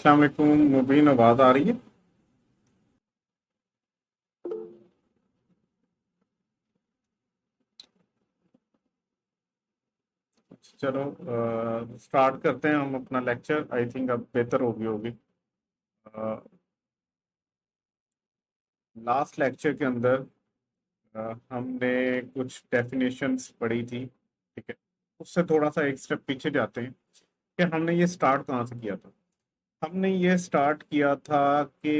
अस्सलाम वालेकुम मुबीन, आवाज़ आ रही है? चलो स्टार्ट करते हैं हम अपना लेक्चर। आई थिंक अब बेहतर होगी। लास्ट लेक्चर के अंदर हमने कुछ डेफिनेशंस पढ़ी थी, ठीक है। उससे थोड़ा सा एक स्टेप पीछे जाते हैं कि हमने ये स्टार्ट कहाँ से किया था। हमने ये स्टार्ट किया था कि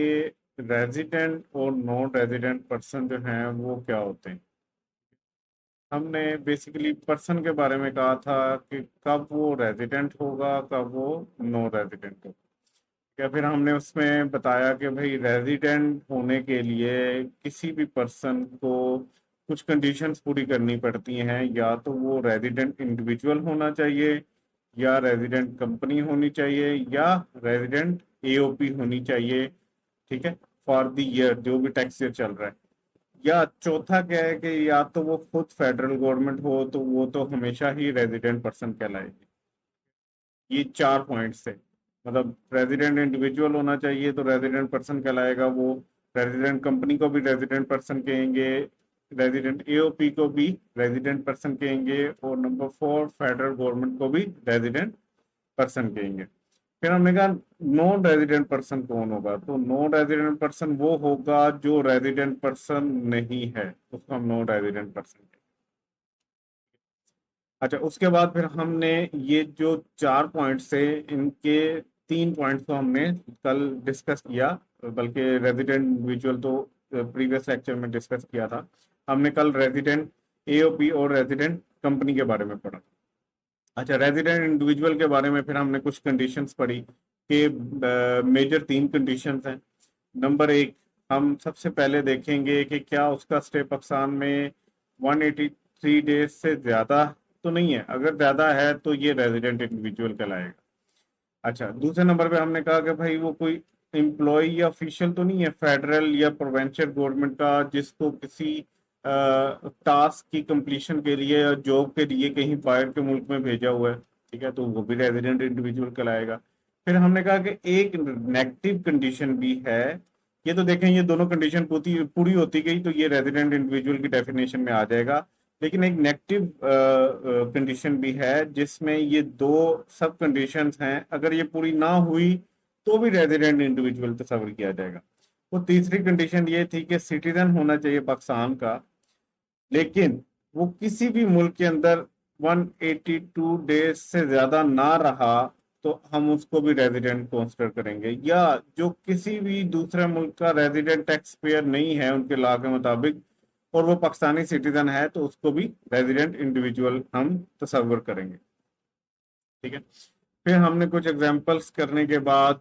रेजिडेंट और नॉन रेजिडेंट पर्सन जो हैं वो क्या होते हैं। हमने बेसिकली पर्सन के बारे में कहा था कि कब वो रेजिडेंट होगा, कब वो नो रेजिडेंट होगा। या फिर हमने उसमें बताया कि भाई रेजिडेंट होने के लिए किसी भी पर्सन को कुछ कंडीशंस पूरी करनी पड़ती हैं। या तो वो रेजिडेंट इंडिविजुअल होना चाहिए, या रेजिडेंट कंपनी होनी चाहिए, या रेजिडेंट एओपी होनी चाहिए, ठीक है, फॉर द ईयर जो भी टैक्स ईयर चल रहा है। या चौथा क्या है कि या तो वो खुद फेडरल गवर्नमेंट हो तो वो तो हमेशा ही रेजिडेंट पर्सन कहलाएगी। ये चार पॉइंट्स थे। मतलब रेजिडेंट इंडिविजुअल होना चाहिए तो रेजिडेंट पर्सन कहलाएगा वो। रेजिडेंट कंपनी को भी रेजिडेंट पर्सन कहेंगे। रेजिडेंट एओपी को भी रेजिडेंट पर्सन कहेंगे। और नंबर फोर, फेडरल गवर्नमेंट को भी रेजिडेंट पर्सन कहेंगे। फिर हमने कहा नॉन रेजिडेंट पर्सन कौन होगा, तो नॉन रेजिडेंट पर्सन वो होगा जो रेजिडेंट पर्सन नहीं है, उसको हम नॉन रेजिडेंट पर्सन। अच्छा, उसके बाद फिर हमने ये जो चार पॉइंट्स थे इनके तीन पॉइंट्स को हमने कल डिस्कस किया। बल्कि रेजिडेंट इंडिविजुअल तो प्रीवियस लेक्चर में डिस्कस किया था। हमने कल रेजिडेंट एओपी और रेजिडेंट कंपनी के बारे में पढ़ा। अच्छा, रेजिडेंट इंडिविजुअल के बारे में फिर हमने कुछ कंडीशंस पढ़ी कि मेजर तीन कंडीशंस हैं। नंबर एक, हम सबसे पहले देखेंगे कि क्या उसका स्टे पाकिस्तान में 183 डेज से ज्यादा तो नहीं है। अगर ज्यादा है तो ये रेजिडेंट इंडिविजुअल कहलाएगा। अच्छा, दूसरे नंबर पे हमने कहा कि भाई वो कोई एम्प्लॉय या ऑफिशियल तो नहीं है फेडरल या प्रोविंशियल गवर्नमेंट का, जिसको किसी टास्क की कंप्लीशन के लिए या जॉब के लिए कहीं बाहर के मुल्क में भेजा हुआ है, ठीक है, तो वो भी रेजिडेंट इंडिविजुअल कहलाएगा। फिर हमने कहा कि एक नेगेटिव कंडीशन भी है। ये तो देखें, ये दोनों कंडीशन पूरी पूरी होती गई तो ये रेजिडेंट इंडिविजुअल की डेफिनेशन में आ जाएगा। लेकिन एक नेगेटिव कंडीशन भी है जिसमें ये दो सब कंडीशंस हैं, अगर ये पूरी ना हुई तो भी रेजिडेंट इंडिविजुअल तस्वर किया जाएगा। तो तीसरी कंडीशन ये थी कि सिटीजन होना चाहिए पाकिस्तान का, लेकिन वो किसी भी मुल्क के अंदर 182 डेज से ज्यादा ना रहा तो हम उसको भी रेजिडेंट कंसिडर करेंगे। या जो किसी भी दूसरे मुल्क का रेजिडेंट टैक्स पेयर नहीं है उनके लॉ के मुताबिक, और वो पाकिस्तानी सिटीजन है, तो उसको भी रेजिडेंट इंडिविजुअल हम तस्वर करेंगे, ठीक है। फिर हमने कुछ एग्जांपल्स करने के बाद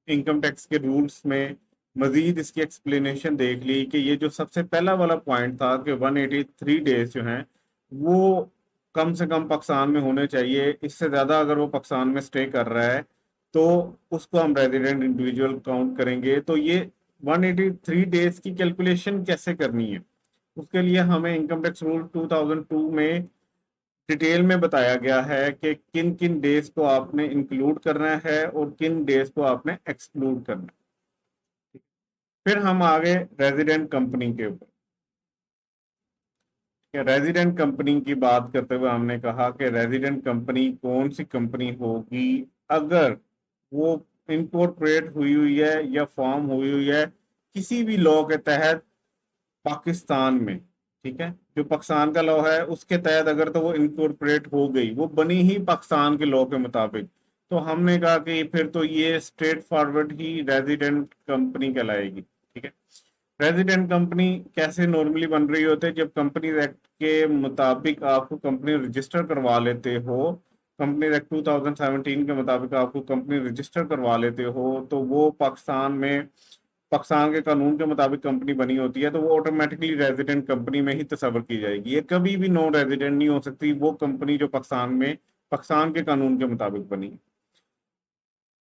इनकम टैक्स के रूल्स में मजीद इसकी एक्सप्लेनेशन देख ली कि ये जो सबसे पहला वाला पॉइंट था कि 183 डेज जो हैं वो कम से कम पाकिस्तान में होने चाहिए। इससे ज़्यादा अगर वो पाकिस्तान में स्टे कर रहा है तो उसको हम रेजिडेंट इंडिविजुअल काउंट करेंगे। तो ये 183 डेज की कैलकुलेशन कैसे करनी है, उसके लिए हमें इनकम टैक्स रूल 2002 में डिटेल में बताया गया है कि किन किन डेज को आपने इंक्लूड करना है और किन डेज को आपने एक्सक्लूड करना है। फिर हम आगे रेजिडेंट कंपनी के ऊपर। रेजिडेंट कंपनी की बात करते हुए हमने कहा कि रेजिडेंट कंपनी कौन सी कंपनी होगी अगर वो इनकॉर्पोरेट हुई हुई है या फॉर्म हुई हुई है किसी भी लॉ के तहत पाकिस्तान में, ठीक है। जो पाकिस्तान का लॉ है उसके तहत अगर तो वो इनकॉर्पोरेट हो गई, वो बनी ही पाकिस्तान के लॉ के मुताबिक, तो हमने कहा कि फिर तो ये स्ट्रेट फॉरवर्ड ही रेजिडेंट कंपनी कहलाएगी, ठीक है। रेजिडेंट कंपनी कैसे नॉर्मली बन रही होती है, जब कंपनी एक्ट के मुताबिक आपको कंपनी रजिस्टर करवा लेते हो, कंपनी एक्ट 2017 के मुताबिक आपको कंपनी रजिस्टर करवा लेते हो, तो वो पाकिस्तान में पाकिस्तान के कानून के मुताबिक कंपनी बनी होती है, तो वो ऑटोमेटिकली रेजिडेंट कंपनी में ही तस्वर की जाएगी। ये कभी भी नॉन रेजिडेंट नहीं हो सकती वो कंपनी जो पाकिस्तान में पाकिस्तान के कानून के मुताबिक बनी।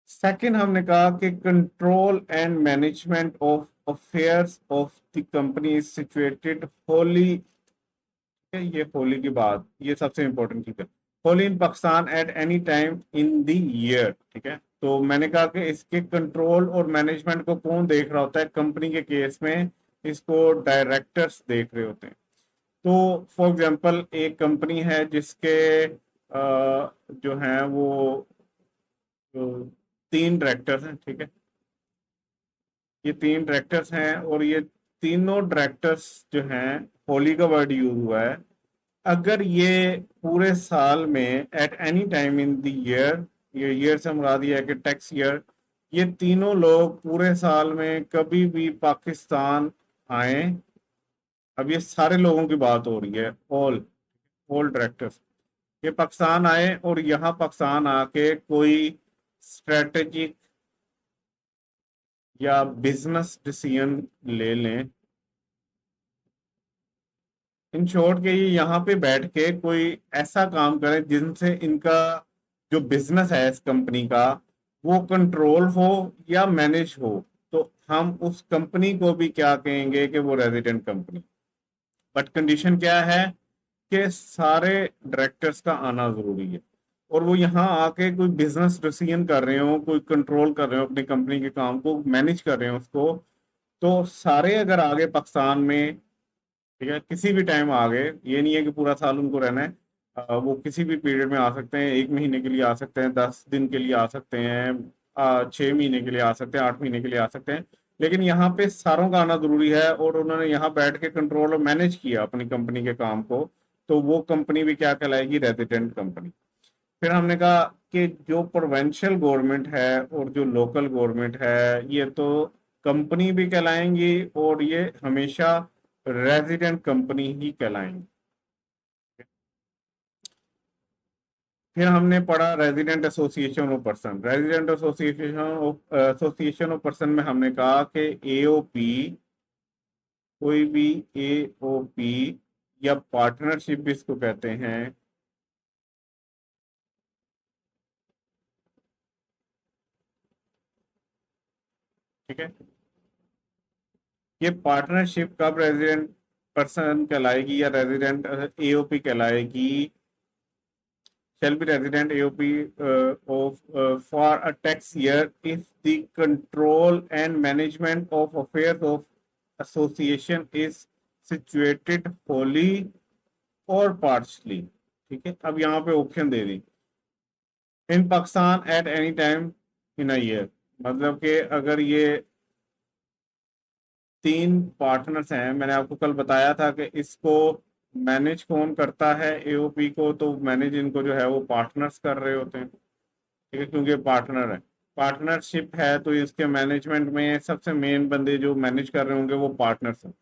सेकंड, हमने कहा कि control and management of affairs of the company is situated wholly, ये होली की बात, ये सबसे इंपॉर्टेंट चीज है, wholly in Pakistan at any time in the year, ठीक है। तो मैंने कहा कि इसके कंट्रोल और मैनेजमेंट को कौन देख रहा होता है कंपनी के केस में, इसको डायरेक्टर्स देख रहे होते हैं। तो फॉर एग्जांपल एक कंपनी है जिसके जो हैं वो तीन डायरेक्टर्स हैं, ठीक है। ये तीन डायरेक्टर्स हैं और ये तीनों डायरेक्टर्स जो हैं, होली का वर्ड यूज हुआ है। अगर ये पूरे साल में eight any time in the year, ये ईयर से मुराद ये है कि टैक्स ईयर, ये तीनों लोग पूरे साल में कभी भी पाकिस्तान आए, अब ये सारे लोगों की बात हो रही है, ऑल ऑल डायरेक्टर्स, ये पाकिस्तान आए और यहाँ पाकिस्तान आके कोई स्ट्रेटेजिक या बिजनेस डिसीजन ले लें, इन शॉर्ट के ये यहाँ पे बैठ के कोई ऐसा काम करें जिनसे इनका जो बिजनेस है इस कंपनी का वो कंट्रोल हो या मैनेज हो, तो हम उस कंपनी को भी क्या कहेंगे कि वो रेजिडेंट कंपनी। बट कंडीशन क्या है कि सारे डायरेक्टर्स का आना जरूरी है और वो यहाँ आके कोई बिजनेस डिसीजन कर रहे हो, कोई कंट्रोल कर रहे हो, अपनी कंपनी के काम को मैनेज कर रहे हो उसको। तो सारे अगर आगे पाकिस्तान में, ठीक है, किसी भी टाइम आ गए, ये नहीं है कि पूरा साल उनको रहना है, वो किसी भी पीरियड में आ सकते हैं, 1 महीने के लिए आ सकते हैं, 10 दिन के लिए आ सकते हैं, 6 महीने के लिए आ सकते हैं, 8 महीने के लिए आ सकते हैं। लेकिन यहाँ पे सारों का आना जरूरी है और उन्होंने यहाँ बैठ के कंट्रोल और मैनेज किया अपनी कंपनी के काम को, तो वो कंपनी भी क्या कहलाएगी, रेजिडेंट कंपनी। फिर हमने कहा कि जो प्रोविंशियल गवर्नमेंट है और जो लोकल गवर्नमेंट है ये तो कंपनी भी कहलाएंगी और ये हमेशा रेजिडेंट कंपनी ही कहलाएंगी। फिर हमने पढ़ा resident association of person. Resident association of person में हमने कहा कि एओपी, कोई भी एओपी या पार्टनरशिप भी इसको कहते हैं, ठीक है। ये पार्टनरशिप कब रेजिडेंट पर्सन कहलाएगी या रेजिडेंट एओपी कहलाएगी, shall be resident AOP of for a tax year if the control and management of affairs of association is situated wholly or partially। ठीक है, अब यहाँ पे option they the, in Pakistan at any time in a year, मतलब कि अगर ये तीन पार्टनर्स हैं, मैंने आपको कल बताया था कि इसको मैनेज कौन करता है एओपी को, तो मैनेज इनको जो है वो पार्टनर्स कर रहे होते हैं, ठीक है, क्योंकि पार्टनर है, पार्टनरशिप है, तो इसके मैनेजमेंट में सबसे मेन बंदे जो मैनेज कर रहे होंगे वो पार्टनर्स हैं।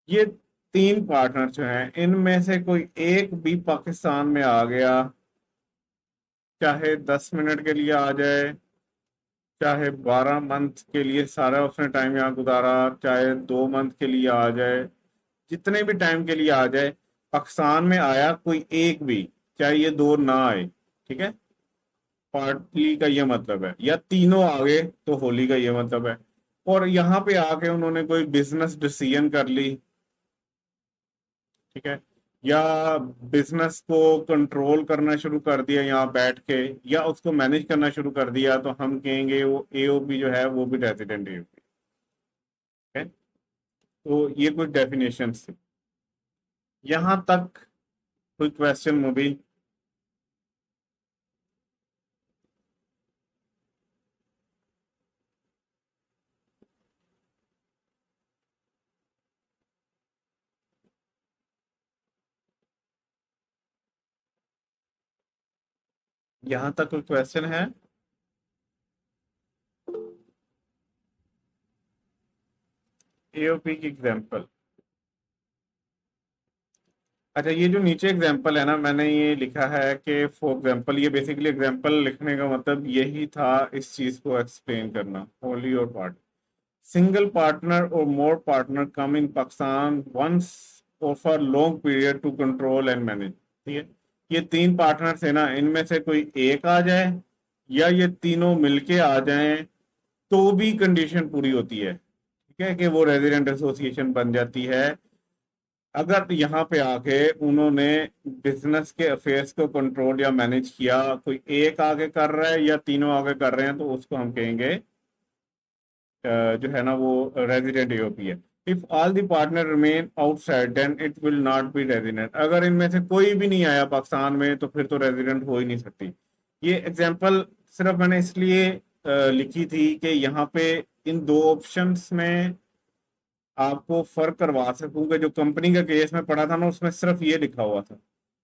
ये तीन पार्टनर जो हैं इनमें से कोई एक भी पाकिस्तान में आ गया, चाहे 10 मिनट के लिए आ जाए, चाहे 12 मंथ के लिए सारा उसने टाइम यहाँ गुजारा, चाहे 2 मंथ के लिए आ जाए, जितने भी टाइम के लिए आ जाए, पाकिस्तान में आया कोई एक भी, चाहे ये दो ना आए, ठीक है, पार्टली का ये मतलब है, या तीनों आ गए तो होली का ये मतलब है, और यहाँ पे आके उन्होंने कोई बिजनेस डिसीजन कर ली, ठीक है, या बिजनेस को कंट्रोल करना शुरू कर दिया यहाँ बैठ के, या उसको मैनेज करना शुरू कर दिया, तो हम कहेंगे वो एओपी जो है वो भी रेजिडेंट एओपी है। तो ये कुछ डेफिनेशन थी, यहाँ तक कोई क्वेश्चन मोबिल? यहाँ तक कोई क्वेश्चन है? एओपी की एग्जांपल, अच्छा ये जो नीचे एग्जांपल है ना, मैंने ये लिखा है कि फॉर एग्जांपल, ये बेसिकली एग्जांपल लिखने का मतलब यही था, इस चीज को एक्सप्लेन करना, होली और पार्ट, सिंगल पार्टनर और more partner come in Pakistan once और for long period to control and manage, ठीक है। ये तीन पार्टनर्स है ना, इनमें से कोई एक आ जाए या ये तीनों मिलके आ जाएं, तो भी कंडीशन पूरी होती है, ठीक है, कि वो रेजिडेंट एसोसिएशन बन जाती है। अगर यहाँ पे आके उन्होंने बिजनेस के अफेयर्स को कंट्रोल या मैनेज किया, कोई एक आगे कर रहा है या तीनों आगे कर रहे हैं, तो उसको हम कहेंगे जो है ना वो रेजिडेंट एओपी है। If all the partner remain outside then it will not be resident. अगर इनमें से कोई भी नहीं आया पाकिस्तान में तो फिर तो रेजिडेंट हो ही नहीं सकती। ये एग्जांपल सिर्फ मैंने इसलिए लिखी थी कि यहाँ पे इन दो ऑप्शंस में आपको फर्क करवा सकूं कि जो कंपनी का केस में पढ़ा था ना उसमें सिर्फ ये लिखा हुआ था,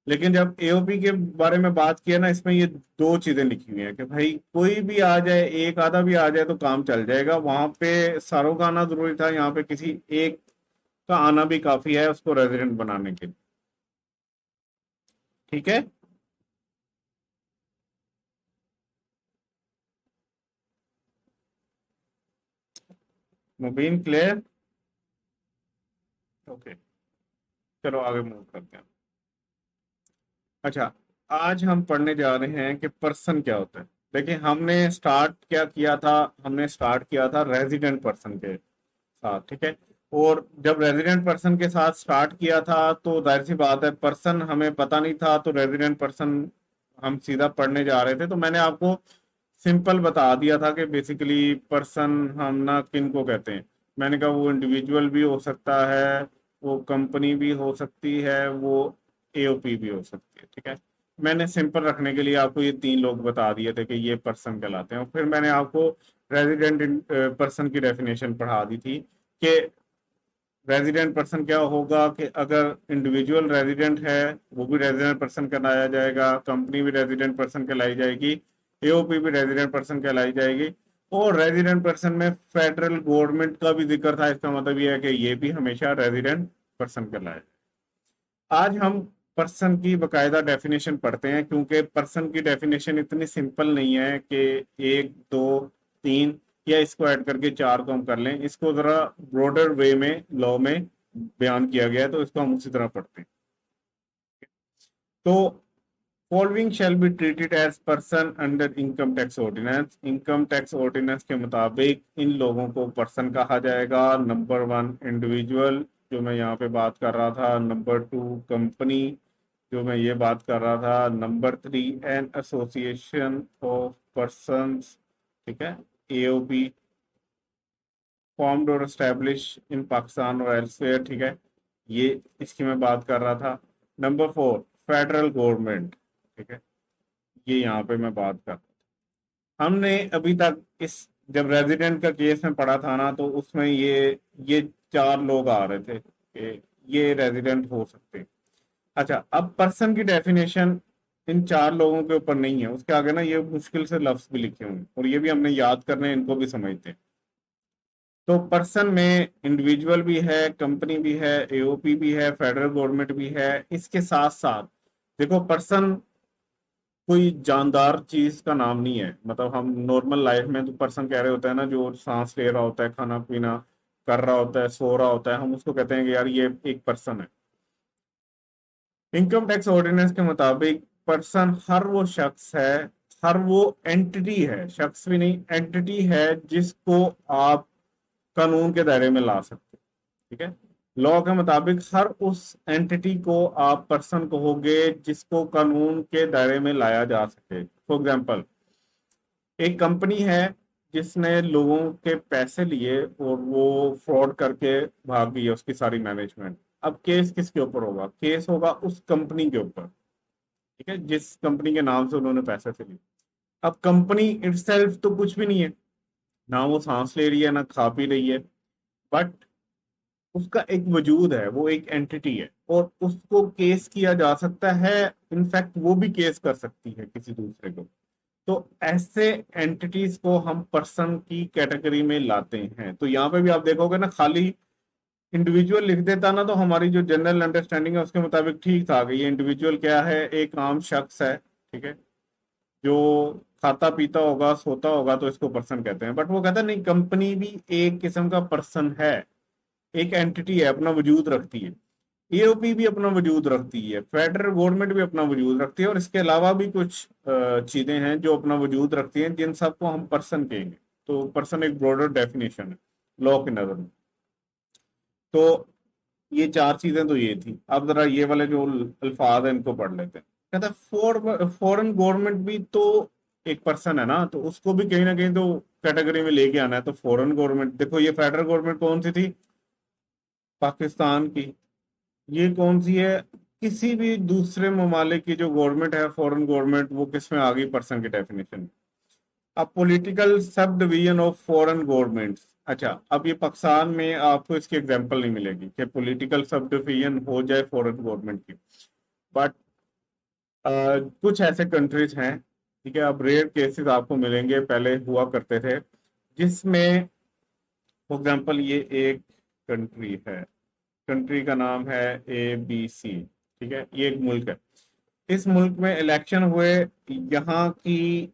लेकिन जब एओपी के बारे में बात किया ना इसमें ये दो चीजें लिखी हुई हैं कि भाई कोई भी आ जाए, एक आधा भी आ जाए तो काम चल जाएगा। वहां पे सारों का आना जरूरी था, यहाँ पे किसी एक का आना भी काफी है उसको रेजिडेंट बनाने के लिए। ठीक है। मुबीन क्लियर? ओके, चलो आगे मूव करते हैं। अच्छा, आज हम पढ़ने जा रहे हैं कि पर्सन क्या होता है। देखिए हमने स्टार्ट क्या किया था, हमने स्टार्ट किया था रेजिडेंट पर्सन के साथ, ठीक है। और जब रेजिडेंट पर्सन के साथ स्टार्ट किया था तो जाहिर सी बात है पर्सन हमें पता नहीं था, तो रेजिडेंट पर्सन हम सीधा पढ़ने जा रहे थे। तो मैंने आपको सिंपल बता दिया था कि बेसिकली पर्सन हम ना किन को कहते हैं। मैंने कहा वो इंडिविजुअल भी हो सकता है, वो कंपनी भी हो सकती है, वो एओपी भी हो सकती है, ठीक है। मैंने सिंपल रखने के लिए आपको ये तीन लोग बता दिए थे कि ये पर्सन कहलाते हैं। और फिर मैंने आपको रेजिडेंट पर्सन की डेफिनेशन पढ़ा दी थी कि रेजिडेंट पर्सन क्या होगा, कि अगर इंडिविजुअल रेजिडेंट है वो भी रेजिडेंट पर्सन कहलाया जाएगा, कंपनी भी रेजिडेंट पर्सन कहलाई जाएगी, एओपी भी रेजिडेंट पर्सन कहलाई जाएगी। और रेजिडेंट पर्सन में फेडरल गवर्नमेंट का भी जिक्र था, इसका मतलब ये है कि ये भी हमेशा रेजिडेंट पर्सन कहलाए। आज हम पर्सन की बकायदा डेफिनेशन पढ़ते हैं, क्योंकि पर्सन की डेफिनेशन इतनी सिंपल नहीं है कि एक दो तीन या इसको ऐड करके चार को हम कर लें। इसको जरा ब्रॉडर वे में लॉ में बयान किया गया है, तो इसको हम उसी तरह पढ़ते हैं। तो following shall be treated as person under income tax ordinance. Income tax ordinance के मुताबिक इन लोगों को पर्सन कहा जाएगा। नंबर वन इंडिविजुअल, जो मैं यहाँ पे बात कर रहा था। नंबर टू कंपनी, जो मैं ये बात कर रहा था। Number three an association of persons, ठीक है, एओपी, फॉर्म्ड और एस्टेब्लिश इन पाकिस्तान और एल्सवेयर, ठीक है, ये इसकी मैं बात कर रहा था। नंबर फोर फेडरल गवर्नमेंट, ठीक है, ये यहाँ पे मैं बात कर। हमने अभी तक इस जब रेजिडेंट का केस में पढ़ा था ना तो उसमें ये चार लोग आ रहे थे कि ये रेजिडेंट हो सकते हैं। अच्छा, अब पर्सन की डेफिनेशन इन चार लोगों के ऊपर नहीं है, उसके आगे ना ये मुश्किल से लफ्ज भी लिखे हुए हैं और ये भी हमने याद करने हैं, इनको भी समझते हैं। तो पर्सन में इंडिविजुअल भी है, कंपनी भी है, एओपी भी है, फेडरल गवर्नमेंट भी है। इसके साथ साथ देखो पर्सन कोई जानदार चीज का नाम नहीं है। मतलब हम नॉर्मल लाइफ में तो पर्सन कह रहे होते हैं ना, जो सांस ले रहा होता है, खाना पीना कर रहा होता है, सो रहा होता है, हम उसको कहते हैं कि यार ये एक पर्सन है। इनकम टैक्स ऑर्डिनेंस के मुताबिक पर्सन हर वो शख्स है, हर वो एंटिटी है, शख्स भी नहीं एंटिटी है, जिसको आप कानून के दायरे में ला सकते हैं, ठीक है। लॉ के मुताबिक हर उस एंटिटी को आप पर्सन कहोगे जिसको कानून के दायरे में लाया जा सके। फॉर एग्जाम्पल, एक कंपनी है जिसने लोगों के पैसे लिए और वो फ्रॉड करके भाग गई है, उसकी सारी मैनेजमेंट। अब केस किसके ऊपर होगा? केस होगा उस कंपनी के ऊपर, ठीक है, जिस कंपनी के नाम से उन्होंने पैसे से लिए। अब कंपनी इटसेल्फ तो कुछ भी नहीं है, ना वो सांस ले रही है ना खा पी रही है, बट उसका एक वजूद है, वो एक एंटिटी है और उसको केस किया जा सकता है। इनफैक्ट वो भी केस कर सकती है किसी दूसरे को। तो ऐसे एंटिटीज को हम पर्सन की कैटेगरी में लाते हैं। तो यहाँ पे भी आप देखोगे ना, खाली इंडिविजुअल लिख देता ना तो हमारी जो जनरल अंडरस्टैंडिंग है उसके मुताबिक ठीक था कि ये इंडिविजुअल क्या है, एक आम शख्स है, ठीक है, जो खाता पीता होगा, सोता होगा, तो इसको पर्सन कहते हैं। बट वो कहता है नहीं, कंपनी भी एक किस्म का पर्सन है, एक एंटिटी है, अपना वजूद रखती है। एओपी भी अपना वजूद रखती है, फेडरल गवर्नमेंट भी अपना वजूद रखती है, और इसके अलावा भी कुछ चीजें हैं जो अपना वजूद रखती हैं, जिन सबको हम पर्सन कहेंगे। तो पर्सन एक ब्रॉडर डेफिनेशन है लॉ की नजर में। तो ये चार चीजें तो ये थी। अब जरा ये वाले जो अल्फाज है इनको पढ़ लेते हैं। कहता है फॉरेन गवर्नमेंट भी तो एक पर्सन है ना, तो उसको भी कहीं ना कहीं तो कैटेगरी में लेके आना है। तो फॉरेन गवर्नमेंट, देखो ये फेडरल गवर्नमेंट कौन सी थी, पाकिस्तान की। ये कौन सी है, किसी भी दूसरे ममालिक की जो गवर्नमेंट है फॉरेन गवर्नमेंट, वो किस में आ गई, पर्सन की डेफिनेशन। अब political sub division of foreign governments. अच्छा, अब ये पाकिस्तान में आपको इसकी एग्जांपल नहीं मिलेगी कि पॉलिटिकल सब डिवीजन हो जाए फॉरेन गवर्नमेंट की। बट कुछ ऐसे कंट्रीज हैं, ठीक है, अब रेयर केसेस आपको मिलेंगे, पहले हुआ करते थे, जिसमें फॉर एग्जांपल ये एक कंट्री है, कंट्री का नाम है ABC, ठीक है, ये एक मुल्क है। इस मुल्क में इलेक्शन हुए, यहाँ की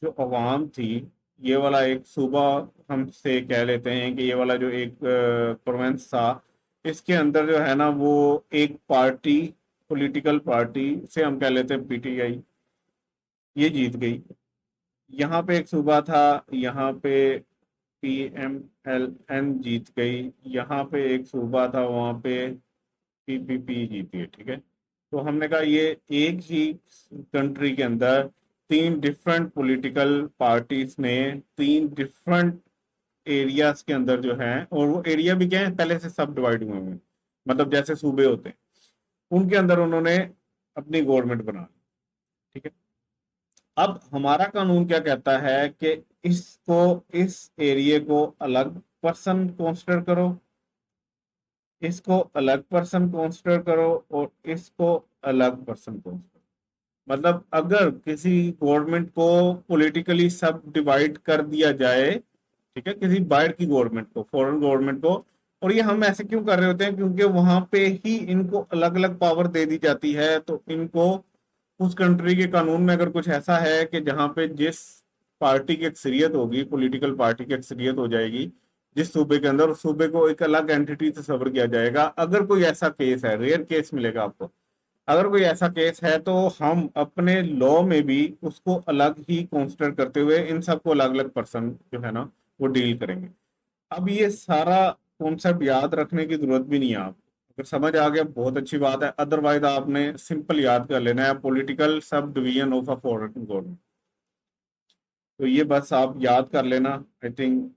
जो अवाम थी, ये वाला एक सूबा हमसे कह लेते हैं कि ये वाला जो एक प्रोविंस था, इसके अंदर जो है ना वो एक पार्टी, पॉलिटिकल पार्टी से हम कह लेते हैं PTI, ये जीत गई। यहाँ पे एक सूबा था, यहाँ पे PMLN जीत गई। यहाँ पे एक सूबा था, वहाँ पे PPP जीती है, ठीक है। तो हमने कहा ये एक ही कंट्री के अंदर तीन डिफरेंट पॉलिटिकल पार्टीज ने तीन डिफरेंट एरियाज के अंदर जो है, और वो एरिया भी क्या है, पहले से सब डिवाइड हुए हैं, मतलब जैसे सूबे होते हैं, उनके अंदर उन्होंने अपनी गवर्नमेंट बना ली, ठीक है। अब हमारा कानून क्या कहता है कि इसको, इस एरिया को अलग पर्सन कंसिडर करो, इसको अलग पर्सन कंसिडर करो, और इसको अलग पर्सन कंसिडर। मतलब अगर किसी गवर्नमेंट को पॉलिटिकली सब डिवाइड कर दिया जाए, ठीक है, किसी बाहर की गवर्नमेंट को, फॉरेन गवर्नमेंट को, और ये हम ऐसे क्यों कर रहे होते हैं, क्योंकि वहां पे ही इनको अलग अलग पावर दे दी जाती है। तो इनको उस कंट्री के कानून में अगर कुछ ऐसा है कि जहां पे जिस पार्टी की अक्सरियत होगी, पॉलिटिकल पार्टी की अक्सरियत हो जाएगी जिस सूबे के अंदर, उस सूबे को एक अलग एंटिटी से सबर किया जाएगा। अगर कोई ऐसा केस है, रेयर केस मिलेगा आपको, अगर कोई ऐसा केस है तो हम अपने लॉ में भी उसको अलग ही कंसिडर करते हुए इन सबको अलग अलग पर्सन जो है ना वो डील करेंगे। अब ये सारा कॉन्सेप्ट याद रखने की जरूरत भी नहीं है। आप अगर समझ आ गया बहुत अच्छी बात है, अदरवाइज आपने सिंपल याद कर लेना है, political sub division of a foreign government. तो ये बस आप याद कर लेना। आई थिंक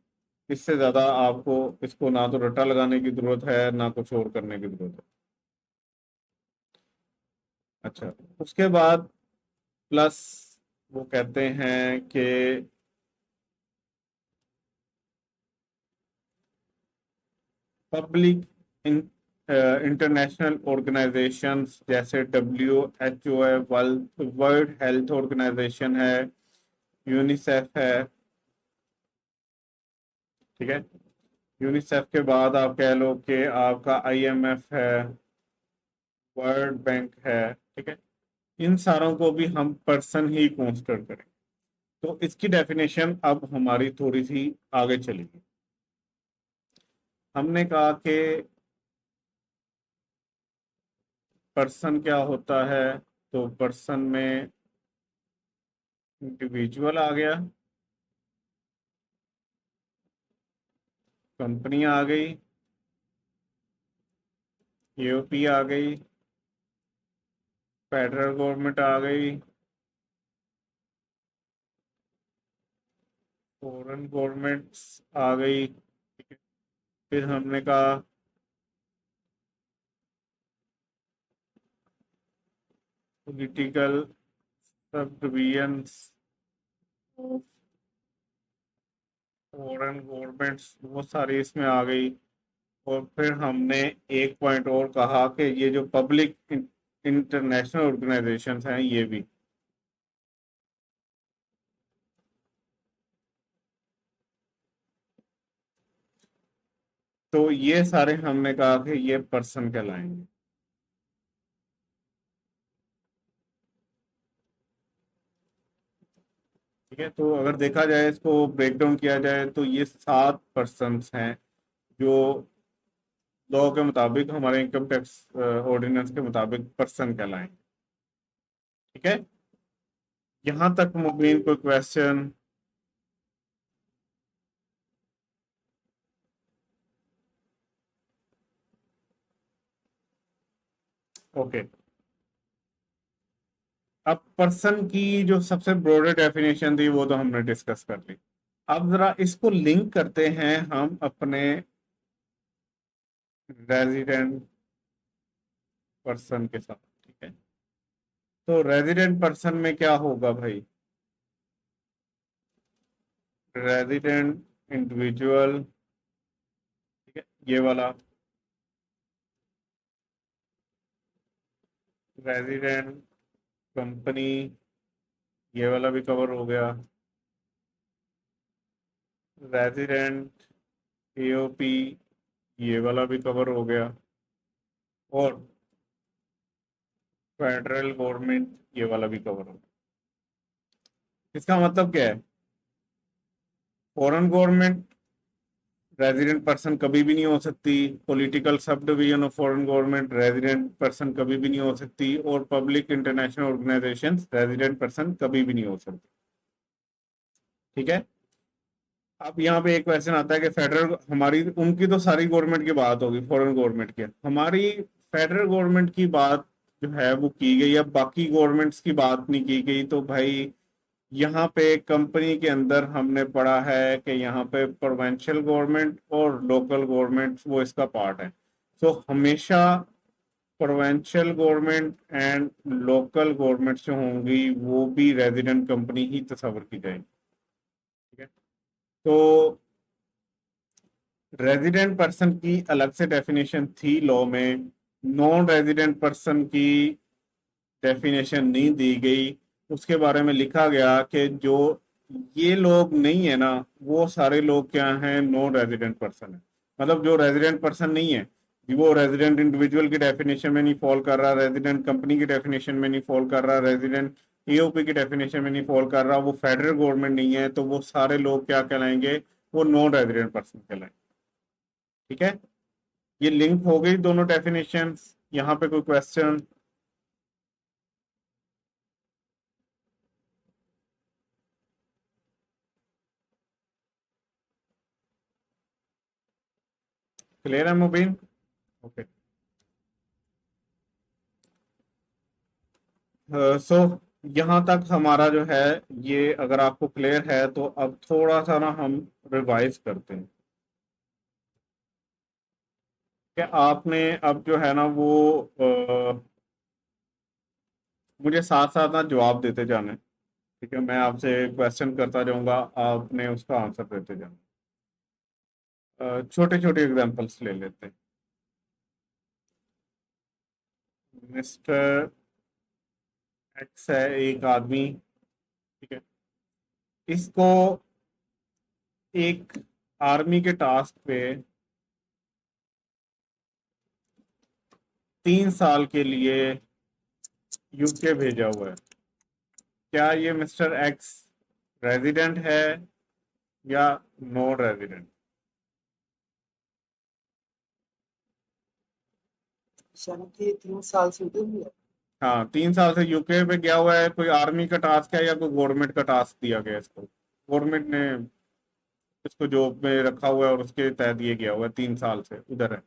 इससे ज्यादा आपको इसको ना तो रट्टा लगाने की जरूरत है, ना कुछ और करने की जरूरत है। अच्छा, उसके बाद प्लस वो कहते हैं कि पब्लिक इंटरनेशनल ऑर्गेनाइजेशंस जैसे WHO है, वर्ल्ड हेल्थ ऑर्गेनाइजेशन है, यूनिसेफ है, ठीक है। यूनिसेफ के बाद आप कह लो कि आपका IMF है, वर्ल्ड बैंक है, ठीक है। इन सारों को भी हम पर्सन ही कंसिडर करें। तो इसकी डेफिनेशन अब हमारी थोड़ी सी आगे चलेगी। हमने कहा कि पर्सन क्या होता है, तो पर्सन में इंडिविजुअल आ गया, कंपनी आ गई, AOP आ गई, फेडरल गवर्नमेंट आ गई, फॉरेन गवर्नमेंट्स आ गई, ठीक है। फिर हमने कहा पॉलिटिकल सब डिवीजन्स ऑफ फॉरेन गवर्नमेंट्स, वो सारी इसमें आ गई। और फिर हमने एक पॉइंट और कहा कि ये जो पब्लिक इंटरनेशनल ऑर्गेनाइजेशंस हैं ये भी। तो ये सारे हमने कहा कि ये पर्सन कहलाएंगे, ठीक है। तो अगर देखा जाए, इसको ब्रेक डाउन किया जाए, तो ये 7 पर्सन्स हैं जो लॉ के मुताबिक, हमारे इनकम टैक्स ऑर्डिनेंस के मुताबिक पर्सन कहलाएंगे, ठीक है। यहाँ तक मुबीन कोई क्वेश्चन? ओके, अब पर्सन की जो सबसे ब्रॉडर डेफिनेशन थी वो तो हमने डिस्कस कर ली। अब जरा इसको लिंक करते हैं हम अपने रेजिडेंट पर्सन के साथ। ठीक है, तो रेजिडेंट पर्सन में क्या होगा भाई? रेजिडेंट इंडिविजुअल, ठीक है, ये वाला रेजिडेंट कंपनी, ये वाला भी कवर हो गया। रेजिडेंट एओपी, ये वाला भी कवर हो गया। और फेडरल गवर्नमेंट, ये वाला भी कवर हो गया। इसका मतलब क्या है? फॉरेन गवर्नमेंट रेजिडेंट पर्सन कभी भी नहीं हो सकती, political sub division of foreign government resident person कभी भी नहीं हो सकती, और public international organisation resident person कभी भी नहीं हो सकती। ठीक है, अब यहाँ पे एक क्वेश्चन आता है कि फेडरल, हमारी उनकी तो सारी गवर्नमेंट की बात होगी, फॉरेन गवर्नमेंट की, हमारी फेडरल गवर्नमेंट की बात जो है वो की गई, अब बाकी गवर्नमेंट्स की बात नहीं की गई। तो भाई यहाँ पे कंपनी के अंदर हमने पढ़ा है कि यहाँ पे प्रोविंशियल गवर्नमेंट और लोकल गवर्नमेंट वो इसका पार्ट है। तो हमेशा provincial government and local government जो होंगी वो भी रेजिडेंट कंपनी ही तस्वर की जाएगी। ठीक है, तो रेजिडेंट पर्सन की अलग से डेफिनेशन थी लॉ में, नॉन रेजिडेंट पर्सन की डेफिनेशन नहीं दी गई। उसके बारे में लिखा गया कि जो ये लोग नहीं है ना, वो सारे लोग क्या हैं? नॉन रेजिडेंट पर्सन है। मतलब जो रेजिडेंट पर्सन नहीं है, वो रेजिडेंट इंडिविजुअल की डेफिनेशन में नहीं फॉल कर रहा, रेजिडेंट कंपनी की डेफिनेशन में नहीं फॉल कर रहा, रेजिडेंट ईओपी की डेफिनेशन में नहीं फॉल कर रहा, वो फेडरल गवर्नमेंट नहीं है, तो वो सारे लोग क्या कहलाएंगे? वो नॉन रेजिडेंट पर्सन कहलाएंगे। ठीक है, ये लिंक हो गई दोनों डेफिनेशंस। यहाँ पे कोई क्वेश्चन? क्लियर है मुबीन? ओके, सो यहाँ तक हमारा जो है, ये अगर आपको क्लियर है तो अब थोड़ा सा ना हम रिवाइज करते हैं कि आपने अब जो है ना वो मुझे साथ साथ ना जवाब देते जाना है। ठीक है, मैं आपसे क्वेश्चन करता जाऊंगा, आपने उसका आंसर देते जाना। छोटे छोटे एग्जांपल्स ले लेते हैं। मिस्टर एक्स है एक आदमी, ठीक है, इसको एक आर्मी के टास्क पे 3 साल के लिए यूके भेजा हुआ है। क्या ये मिस्टर एक्स रेजिडेंट है या नॉन रेजिडेंट? शन की 3 साल से उधर हुआ। हाँ, 3 साल से यूके पे गया हुआ है, कोई आर्मी का टास्क है या कोई गवर्नमेंट का टास्क दिया गया है इसको? गवर्नमेंट ने इसको जॉब में रखा हुआ है और उसके तहत ये गया हुआ है, 3 साल से उधर है।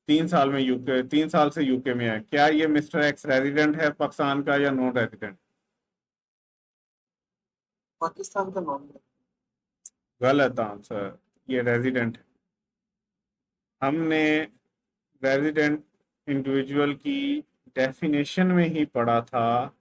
3 साल में यूके, 3 साल से यूके में है। क्या ये मिस्टर एक्स रेजिडेंट है पाकिस्तान का या नॉन रेजिडेंट? पाकिस्तान का नाम है। गलत आंसर, ये रेजिडेंट है। हमने रेजिडेंट इंडिविजुअल की डेफिनेशन में ही पढ़ा था,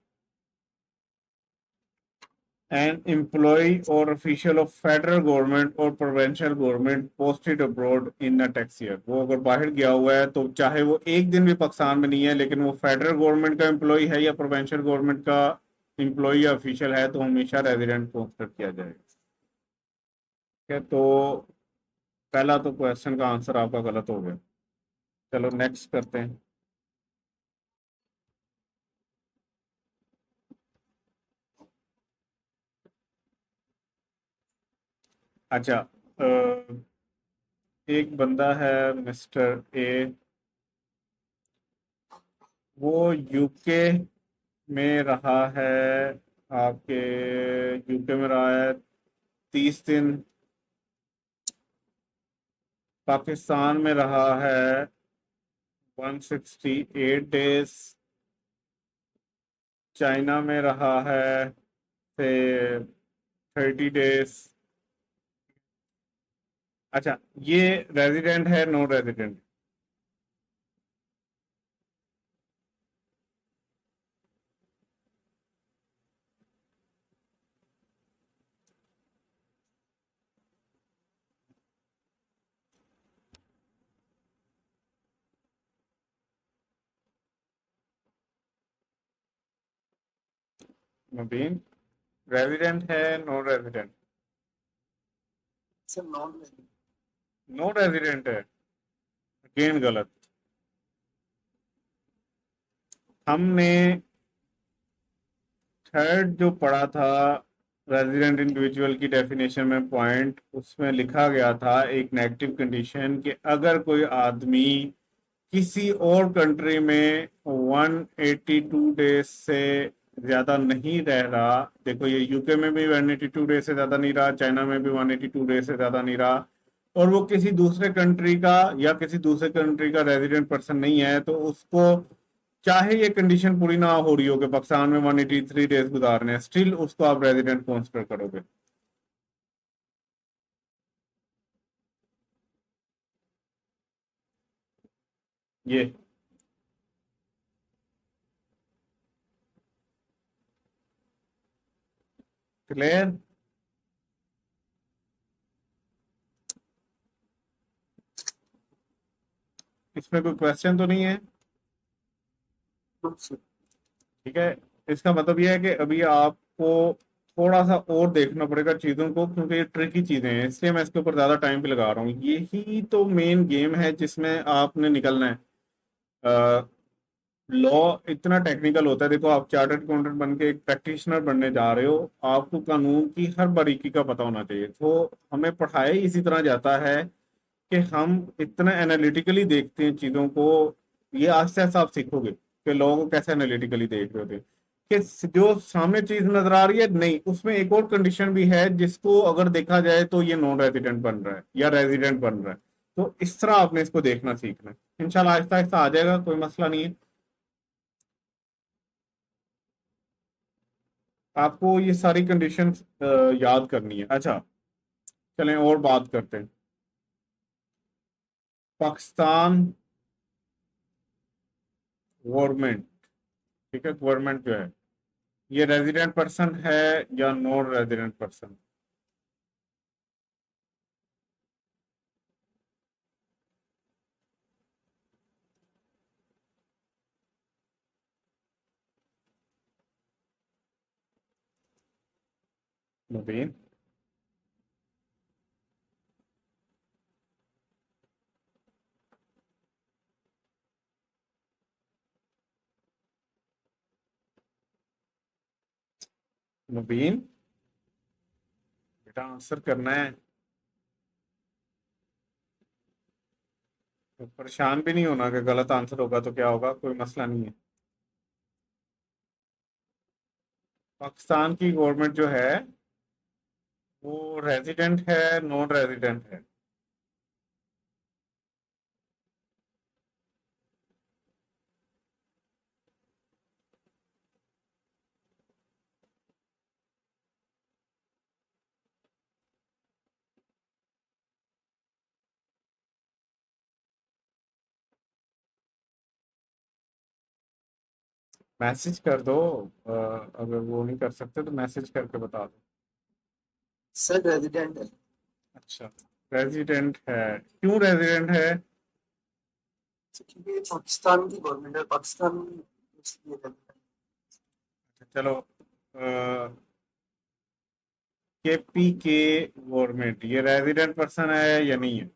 एन एम्प्लॉय और ऑफिशियल ऑफ फेडरल गवर्नमेंट और provincial government posted abroad in a tax year. वो अगर बाहर गया हुआ है तो चाहे वो एक दिन भी पाकिस्तान में नहीं है, लेकिन वो फेडरल गवर्नमेंट का एम्प्लॉय है या प्रोविंशियल गवर्नमेंट का एम्प्लॉय या ऑफिशियल है, तो हमेशा रेजिडेंट कंसिडर किया जाएगा। ठीक है, तो पहला तो क्वेश्चन का आंसर आपका गलत हो गया। चलो नेक्स्ट करते हैं। अच्छा, एक बंदा है मिस्टर ए, वो यूके में रहा है, आपके यूके में रहा है 30 दिन, पाकिस्तान में रहा है 168 डेज चाइना में रहा है, से 30 डेज। अच्छा, ये रेजिडेंट है नॉन रेजिडेंट? नवीन, रेजिडेंट है non resident? Sir non resident. Non resident है। अगेन गलत। हमने थर्ड जो पढ़ा था रेजिडेंट इंडिविजुअल की डेफिनेशन में पॉइंट, उसमें लिखा गया था एक नेगेटिव कंडीशन कि अगर कोई आदमी किसी और कंट्री में 182 डेज से ज्यादा नहीं रह रहा, देखो ये यूके में भी 182 डेज से ज्यादा नहीं रहा, चाइना में भी 182 डेज से ज्यादा नहीं रहा, और वो किसी दूसरे कंट्री का या किसी दूसरे कंट्री का रेजिडेंट पर्सन नहीं है, तो उसको चाहे ये कंडीशन पूरी ना हो रही हो कि पाकिस्तान में 183 डेज गुजारने हैं, स्टिल उसको आप रेजिडेंट कंसिडर करोगे। ये क्लियर? इसमें कोई क्वेश्चन तो नहीं है? सर ठीक है। इसका मतलब यह है कि अभी आपको थोड़ा सा और देखना पड़ेगा चीजों को, क्योंकि ये ट्रिकी चीजें हैं, इसलिए मैं इसके ऊपर ज्यादा टाइम पे लगा रहा हूँ। यही तो मेन गेम है जिसमें आपने निकलना है। लॉ इतना टेक्निकल होता है, देखो आप चार्टर्ड अकाउंटेंट बन के एक प्रैक्टिशनर बनने जा रहे हो, आपको कानून की हर बारीकी का पता होना चाहिए। तो हमें पढ़ाया ही इसी तरह जाता है कि हम इतना एनालिटिकली देखते हैं चीजों को। ये आस्ते आस्ते आप सीखोगे कि लोगों को कैसे एनालिटिकली देख रहे होते हैं, कि जो सामने चीज नजर आ रही है नहीं, उसमें एक और कंडीशन भी है जिसको अगर देखा जाए तो ये नॉन रेजिडेंट बन रहा है या रेजिडेंट बन रहा है। तो इस तरह आपने इसको देखना सीखना है। इंशाल्लाह आहिस्ता आहिस्ता आ जाएगा, कोई मसला नहीं है। आपको ये सारी कंडीशंस याद करनी है। अच्छा, चलें और बात करते हैं। पाकिस्तान गवर्नमेंट, ठीक है, गवर्नमेंट जो है ये रेजिडेंट पर्सन है या नॉन रेजिडेंट पर्सन? मुबीन, मुबीन, बेटा आंसर करना है। तो परेशान भी नहीं होना कि गलत आंसर होगा तो क्या होगा, कोई मसला नहीं है। पाकिस्तान की गवर्नमेंट जो है वो रेजिडेंट है नॉन रेजिडेंट है? मैसेज कर दो। अगर वो नहीं कर सकते तो मैसेज करके बता दो। सर रेजिडेंट है। अच्छा, रेजिडेंट है। क्यों रेजिडेंट है? सर, क्योंकि ये पाकिस्तान की गवर्नमेंट है, पाकिस्तान में इसलिए resident है। चलो, केपी के गवर्नमेंट ये रेजिडेंट पर्सन है या नहीं है?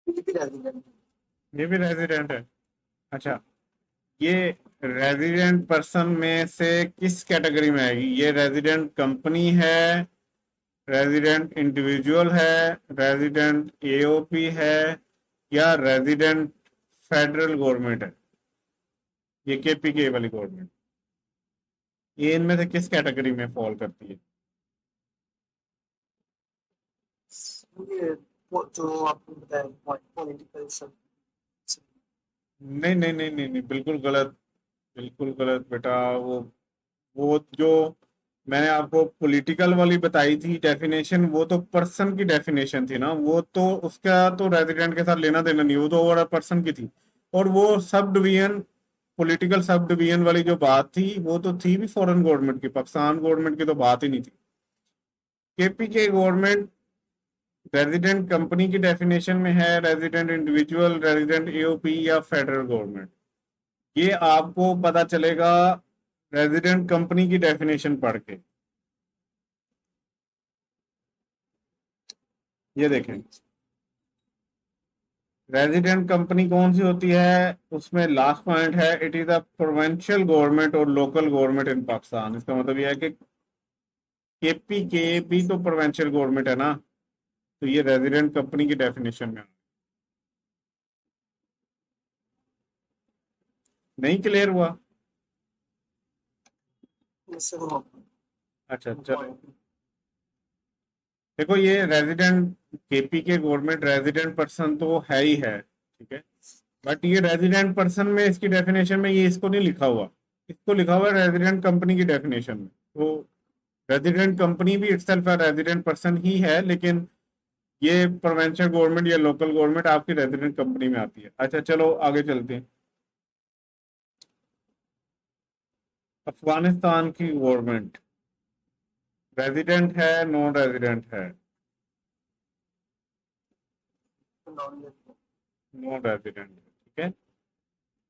ये भी रेजिडेंट है। ये भी रेजिडेंट है। अच्छा, ये रेजिडेंट पर्सन में से किस कैटेगरी में आएगी ये? रेजिडेंट कंपनी है, रेजिडेंट इंडिविजुअल है, रेजिडेंट एओपी है, या रेजिडेंट फेडरल गवर्नमेंट है? ये केपीके वाली गवर्नमेंट, ये इनमें से किस कैटेगरी में फॉल करती है? ये वो जो आपने बताया पॉइंट पॉलिटिकल सब सब- नहीं नहीं नहीं नहीं नहीं, बिल्कुल गलत, बिल्कुल गलत बेटा। वो जो मैंने आपको पॉलिटिकल वाली बताई थी डेफिनेशन, वो तो पर्सन की डेफिनेशन थी ना, वो तो उसका तो रेजिडेंट के साथ लेना देना नहीं, वो तो ओवरऑल पर्सन की थी। और वो sub division, political sub division वाली जो बात थी वो तो थी भी फॉरेन गवर्नमेंट की, पाकिस्तान गवर्नमेंट की तो बात ही नहीं थी। केपी के गवर्नमेंट रेजिडेंट कंपनी की डेफिनेशन में है, रेजिडेंट इंडिविजुअल, रेजिडेंट एओपी, या फेडरल गवर्नमेंट? ये आपको पता चलेगा रेजिडेंट कंपनी की डेफिनेशन पढ़ के। ये देखें, रेजिडेंट कंपनी कौन सी होती है, उसमें लास्ट पॉइंट है, it is a provincial government और लोकल गवर्नमेंट इन पाकिस्तान। इसका मतलब यह है कि केपी के भी तो प्रोविंशियल गवर्नमेंट है ना, तो ये रेजिडेंट कंपनी की डेफिनेशन में नहीं। क्लियर हुआ? ये सब हम अच्छा चलो, पॉइंट देखो ये रेजिडेंट, केपी के गवर्नमेंट रेजिडेंट पर्सन तो है ही है, ठीक है, बट ये रेजिडेंट पर्सन में इसकी डेफिनेशन में ये इसको नहीं लिखा हुआ, इसको लिखा हुआ है रेजिडेंट कंपनी की डेफिनेशन में। तो रेजिडेंट कंपनी भी इटसेल्फ रेजिडेंट पर्सन ही है, लेकिन ये प्रोविंशियल गवर्नमेंट या लोकल गवर्नमेंट आपकी रेजिडेंट कंपनी में आती है। अच्छा चलो आगे चलते हैं। अफगानिस्तान की गवर्नमेंट रेजिडेंट है, नॉन रेजिडेंट है? नॉन नॉन रेजिडेंट, ठीक है।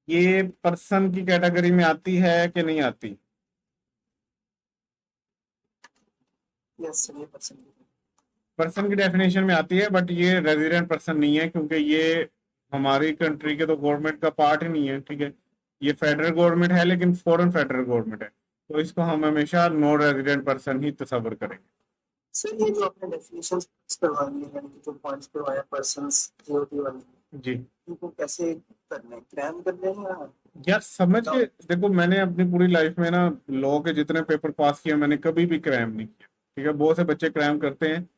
ये पर्सन की कैटेगरी में आती है कि नहीं आती? यस सर ये परसेंट पर्सन की डेफिनेशन में आती है, बट ये रेजिडेंट पर्सन नहीं है, क्योंकि ये हमारी कंट्री के तो गवर्नमेंट का पार्ट ही नहीं है, ठीक है। ये फेडरल गवर्नमेंट है, लेकिन फॉरेन फेडरल गवर्नमेंट है, तो इसको हम हमेशा नॉन रेजिडेंट पर्सन ही तस्वर करेंगे। सर ये जो आपने डेफिनेशंस करवाई है यानी कि जो पॉइंट्स करवाया पर्संस जीओटी वाली जी इनको कैसे करने हैं क्रैम करने हैं या यार, समझ के डाउट देखो, मैंने अपनी पूरी लाइफ में ना लॉ के जितने पेपर पास किए, मैंने कभी भी क्राइम नहीं किया, ठीक है। बहुत से बच्चे क्राइम करते हैं,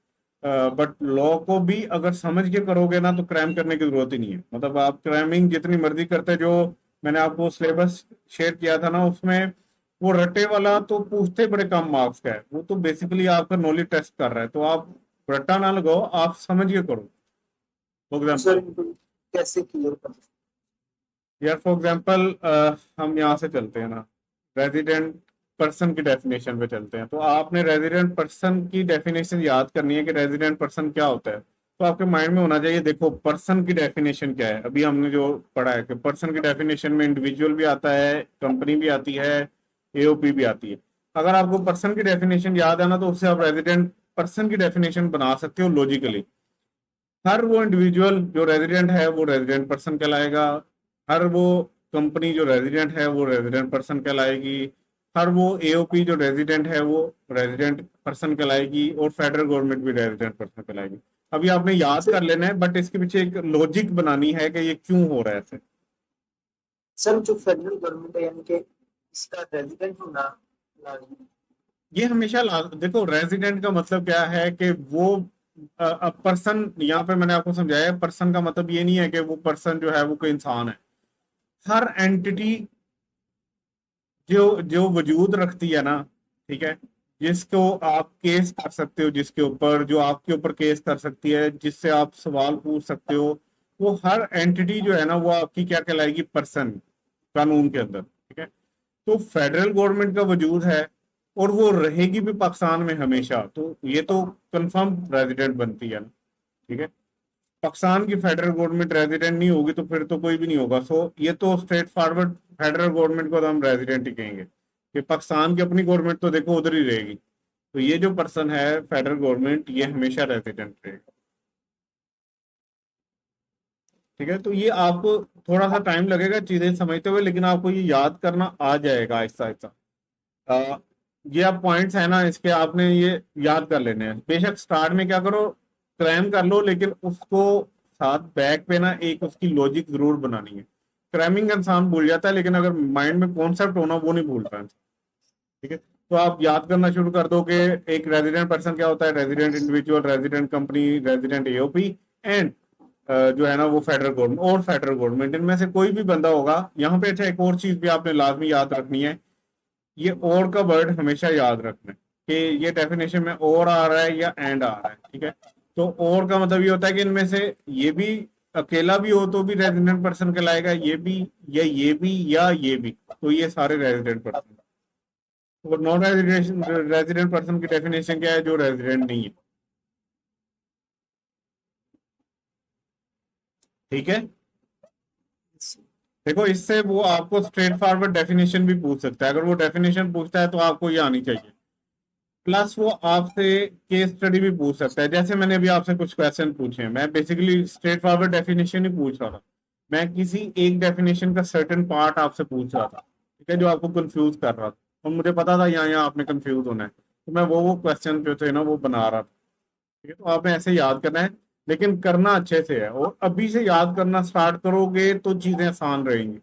बट लॉ को भी अगर समझ के करोगे ना तो क्राइम करने की जरूरत ही नहीं है। मतलब आप क्राइमिंग जितनी मर्जी करते, जो मैंने आपको सिलेबस शेयर किया था ना, उसमें वो रट्टे वाला तो पूछते बड़े कम मार्क्स का है, वो तो बेसिकली आपका नॉलेज टेस्ट कर रहा है, तो आप रट्टा ना लगाओ, आप समझ के करो। फॉर सर एग्जाम्पल, इनको कैसे क्लियर कर यार फॉर एग्जाम्पल हम यहाँ से चलते हैं ना, रेजिडेंट पर्सन की डेफिनेशन पे चलते हैं। तो आपने रेजिडेंट पर्सन की डेफिनेशन याद करनी है कि रेजिडेंट पर्सन क्या होता है, तो आपके माइंड में होना चाहिए। देखो पर्सन की डेफिनेशन क्या है, अभी हमने जो पढ़ा है कि पर्सन की डेफिनेशन में इंडिविजुअल भी आता है, कंपनी भी आती है, एओपी भी आती है। अगर आपको पर्सन की डेफिनेशन याद है ना, तो उससे आप रेजिडेंट पर्सन की डेफिनेशन बना सकते हो लॉजिकली। हर वो इंडिविजुअल जो रेजिडेंट है वो रेजिडेंट पर्सन कहलाएगा, हर वो कंपनी जो रेजिडेंट है वो रेजिडेंट पर्सन कहलाएगी, हर वो एओपी जो रेजिडेंट है वो रेजिडेंट पर्सन कहलाएगी, और फेडरल गवर्नमेंट भी रेजिडेंट पर्सन कहलाएगी। अभी आपने याद सर कर लेना है, बट इसके पीछे एक लॉजिक बनानी है कि ये क्यों हो रहा है ऐसे। सर जो फेडरल गवर्नमेंट है यानी कि इसका रेजिडेंट होना लाजमी ये हमेशा देखो, रेजिडेंट का मतलब क्या है कि वो पर्सन, यहाँ पे मैंने आपको समझाया, पर्सन का मतलब ये नहीं है कि वो पर्सन जो है वो कोई इंसान है। हर एंटिटी जो जो वजूद रखती है ना, ठीक है, जिसको आप केस कर सकते हो, जिसके ऊपर, जो आपके ऊपर केस कर सकती है, जिससे आप सवाल पूछ सकते हो, वो हर एंटिटी जो है ना वो आपकी क्या कहलाएगी? पर्सन, कानून के अंदर, ठीक है। तो फेडरल गवर्नमेंट का वजूद है, और वो रहेगी भी पाकिस्तान में हमेशा, तो ये तो कंफर्म रेजिडेंट बनती है ना, ठीक है। पाकिस्तान की फेडरल गवर्नमेंट रेजिडेंट नहीं होगी तो फिर तो कोई भी नहीं होगा। सो ये तो स्ट्रेट फॉरवर्ड फेडरल गवर्नमेंट को तो हम रेजिडेंट ही कहेंगे, कि पाकिस्तान की अपनी गवर्नमेंट तो देखो उधर ही रहेगी, तो ये जो पर्सन है फेडरल गवर्नमेंट, ये हमेशा रेजिडेंट रहेगा, ठीक है, तो ये आपको थोड़ा सा टाइम लगेगा चीजें समझते हुए, लेकिन आपको ये याद करना आ जाएगा आहिस्ता आहिस्ता। अ, ये आप पॉइंट्स है ना, इसके आपने ये याद कर लेने हैं। बेशक स्टार्ट में क्या करो, क्रैम कर लो, लेकिन उसको साथ बैक पे ना एक उसकी लॉजिक जरूर बनानी है। क्रैमिंग इंसान भूल जाता है, लेकिन अगर माइंड में कॉन्सेप्ट होना वो नहीं भूलता है। ठीक है, तो आप याद करना शुरू कर दो कि एक रेजिडेंट पर्सन क्या होता है, resident individual, resident company, resident AOP, and जो है ना वो फेडरल गवर्नमेंट और फेडरल गवर्नमेंट, इनमें से कोई भी बंदा होगा। यहाँ पे अच्छा एक और चीज भी आपने लाजमी याद रखनी है, ये और का वर्ड हमेशा याद रखना है कि ये डेफिनेशन में और आ रहा है या एंड आ रहा है। ठीक है, तो और का मतलब ये होता है कि इनमें से ये भी अकेला भी हो तो भी रेजिडेंट पर्सन कहलाएगा, ये भी, या ये भी, या ये भी, तो ये सारे रेजिडेंट पर्सन। और नॉन रेजिडेंट रेजिडेंट पर्सन की डेफिनेशन क्या है, जो रेजिडेंट नहीं है। ठीक है, देखो इससे वो आपको स्ट्रेट फॉरवर्ड डेफिनेशन भी पूछ सकता है। अगर वो डेफिनेशन पूछता है तो आपको ये आनी चाहिए। प्लस वो आपसे केस स्टडी भी पूछ सकता है, जैसे मैंने अभी आपसे कुछ क्वेश्चन पूछे हैं, मैं बेसिकली स्ट्रेट फॉरवर्ड डेफिनेशन ही पूछ रहा था। मैं किसी एक डेफिनेशन का सर्टेन पार्ट आपसे पूछ रहा था, ठीक है, जो आपको कंफ्यूज कर रहा था, और मुझे पता था यहाँ यहाँ आपने कंफ्यूज होना है, तो मैं वो क्वेश्चन जो थे ना वो बना रहा था। ठीक है, तो आपने ऐसे याद करना है, लेकिन करना अच्छे से है, और अभी से याद करना स्टार्ट करोगे तो चीजें आसान रहेंगी।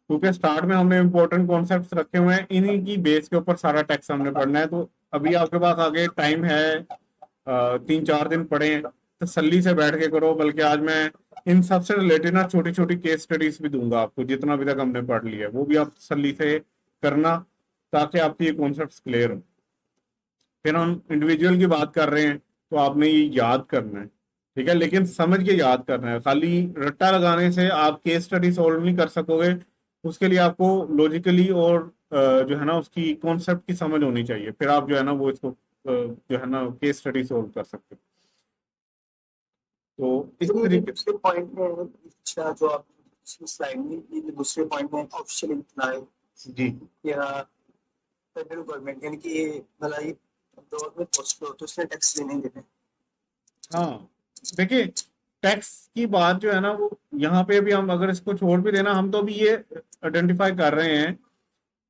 क्योंकि स्टार्ट में हमने इंपॉर्टेंट कॉन्सेप्ट्स रखे हुए हैं, इन्हीं की बेस के ऊपर सारा टेक्स्ट हमने पढ़ना है। तो अभी आपके पास आगे टाइम है, 3-4 दिन पढ़े हैं, तसल्ली से बैठ के करो। बल्कि आज मैं इन सबसे रिलेटेड ना छोटी छोटी केस स्टडीज भी दूंगा आपको, जितना अभी तक हमने पढ़ लिया है वो भी आप तसल्ली से करना, ताकि आपके ये कॉन्सेप्ट क्लियर हो। फिर हम इंडिविजुअल की बात कर रहे हैं, तो आपने ये याद करना है, ठीक है, लेकिन समझ के याद करना है। खाली रट्टा लगाने से आप केस स्टडी सॉल्व नहीं कर सकोगे। उसके लिए आपको लॉजिकली और जो है ना उसकी कॉन्सेप्ट की समझ होनी चाहिए, फिर आप जो है ना वो इसको जो है ना केस स्टडी सॉल्व कर सकते हो। तो इस फिर ये तरीके। दूसरे पॉइंट में, अच्छा जो आप स्लाइड में ये दूसरे पॉइंट में ऑफिशियल इम्प्लॉय जी या फेडरल गवर्नमेंट, यानी कि ये भलाई दौर में पोस्ट हो तो उसने टैक्स देने देने। हाँ, देखिए टैक्स की बात जो है ना वो यहाँ पे भी हम अगर इसको छोड़ भी देना, हम तो भी ये आइडेंटिफाई कर रहे हैं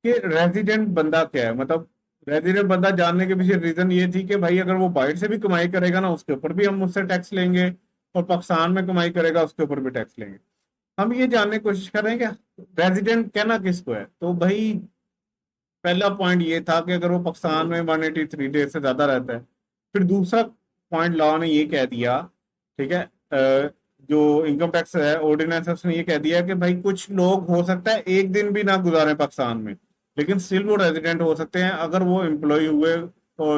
कि रेजिडेंट बंदा क्या है। मतलब रेजिडेंट बंदा जानने के पीछे रीजन ये थी कि भाई अगर वो बाहर से भी कमाई करेगा ना उसके ऊपर भी हम उससे टैक्स लेंगे, और पाकिस्तान में कमाई करेगा उसके ऊपर भी टैक्स लेंगे। हम ये जानने की कोशिश कर रहे हैं कि रेजिडेंट कहना किसको है। तो भाई पहला पॉइंट ये था कि अगर वो पाकिस्तान में 183 डेज से ज्यादा रहता है। फिर दूसरा पॉइंट लॉ ने ये कह दिया, ठीक है, जो इनकम टैक्स है ऑर्डिनेंस, उसने ये कह दिया कि भाई कुछ लोग हो सकता है एक दिन भी ना गुजारे पाकिस्तान में, लेकिन स्टिल वो रेजिडेंट हो सकते हैं अगर वो एम्प्लॉय हुए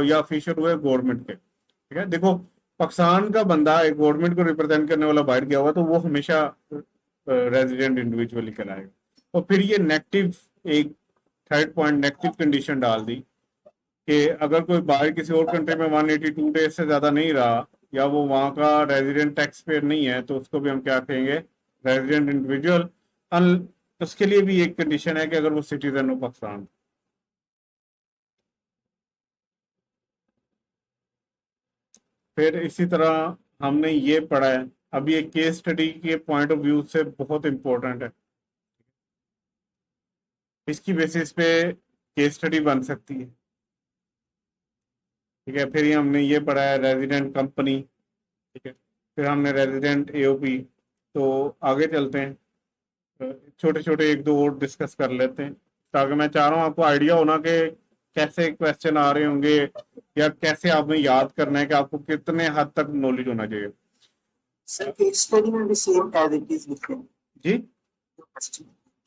या ऑफिशियल हुए गवर्नमेंट के। ठीक है, देखो पाकिस्तान का बंदा एक गवर्नमेंट को रिप्रेजेंट करने वाला बाहर गया हुआ तो वो हमेशा रेजिडेंट इंडिविजुअली कहलाएगा। और फिर ये नेगेटिव एक थर्ड पॉइंट नेगेटिव कंडीशन डाल दी कि अगर कोई बाहर किसी और कंट्री में 182 डेज से ज्यादा नहीं रहा, या वो वहां का रेजिडेंट टैक्स पेयर नहीं है, तो उसको भी हम क्या कहेंगे, रेजिडेंट इंडिविजुअल। उसके लिए भी एक कंडीशन है कि अगर वो सिटीजन हो पाकिस्तान। फिर इसी तरह हमने ये पढ़ा है, अभी एक केस स्टडी के पॉइंट ऑफ व्यू से बहुत इंपॉर्टेंट है, इसकी बेसिस पे केस स्टडी बन सकती है। ठीक है, फिर ही हमने ये पढ़ा है रेजिडेंट कंपनी। ठीक है, फिर हमने रेजिडेंट एओपी। तो आगे चलते हैं, छोटे छोटे एक दो और डिस्कस कर लेते हैं, ताकि मैं चाह रहा हूँ आपको आइडिया होना कि कैसे क्वेश्चन आ रहे होंगे, या कैसे आपने याद करना है, कि आपको कितने हद तक नॉलेज होना चाहिए। सर केस स्टडी में भी सेम एज इट इज लिखते हैं। जी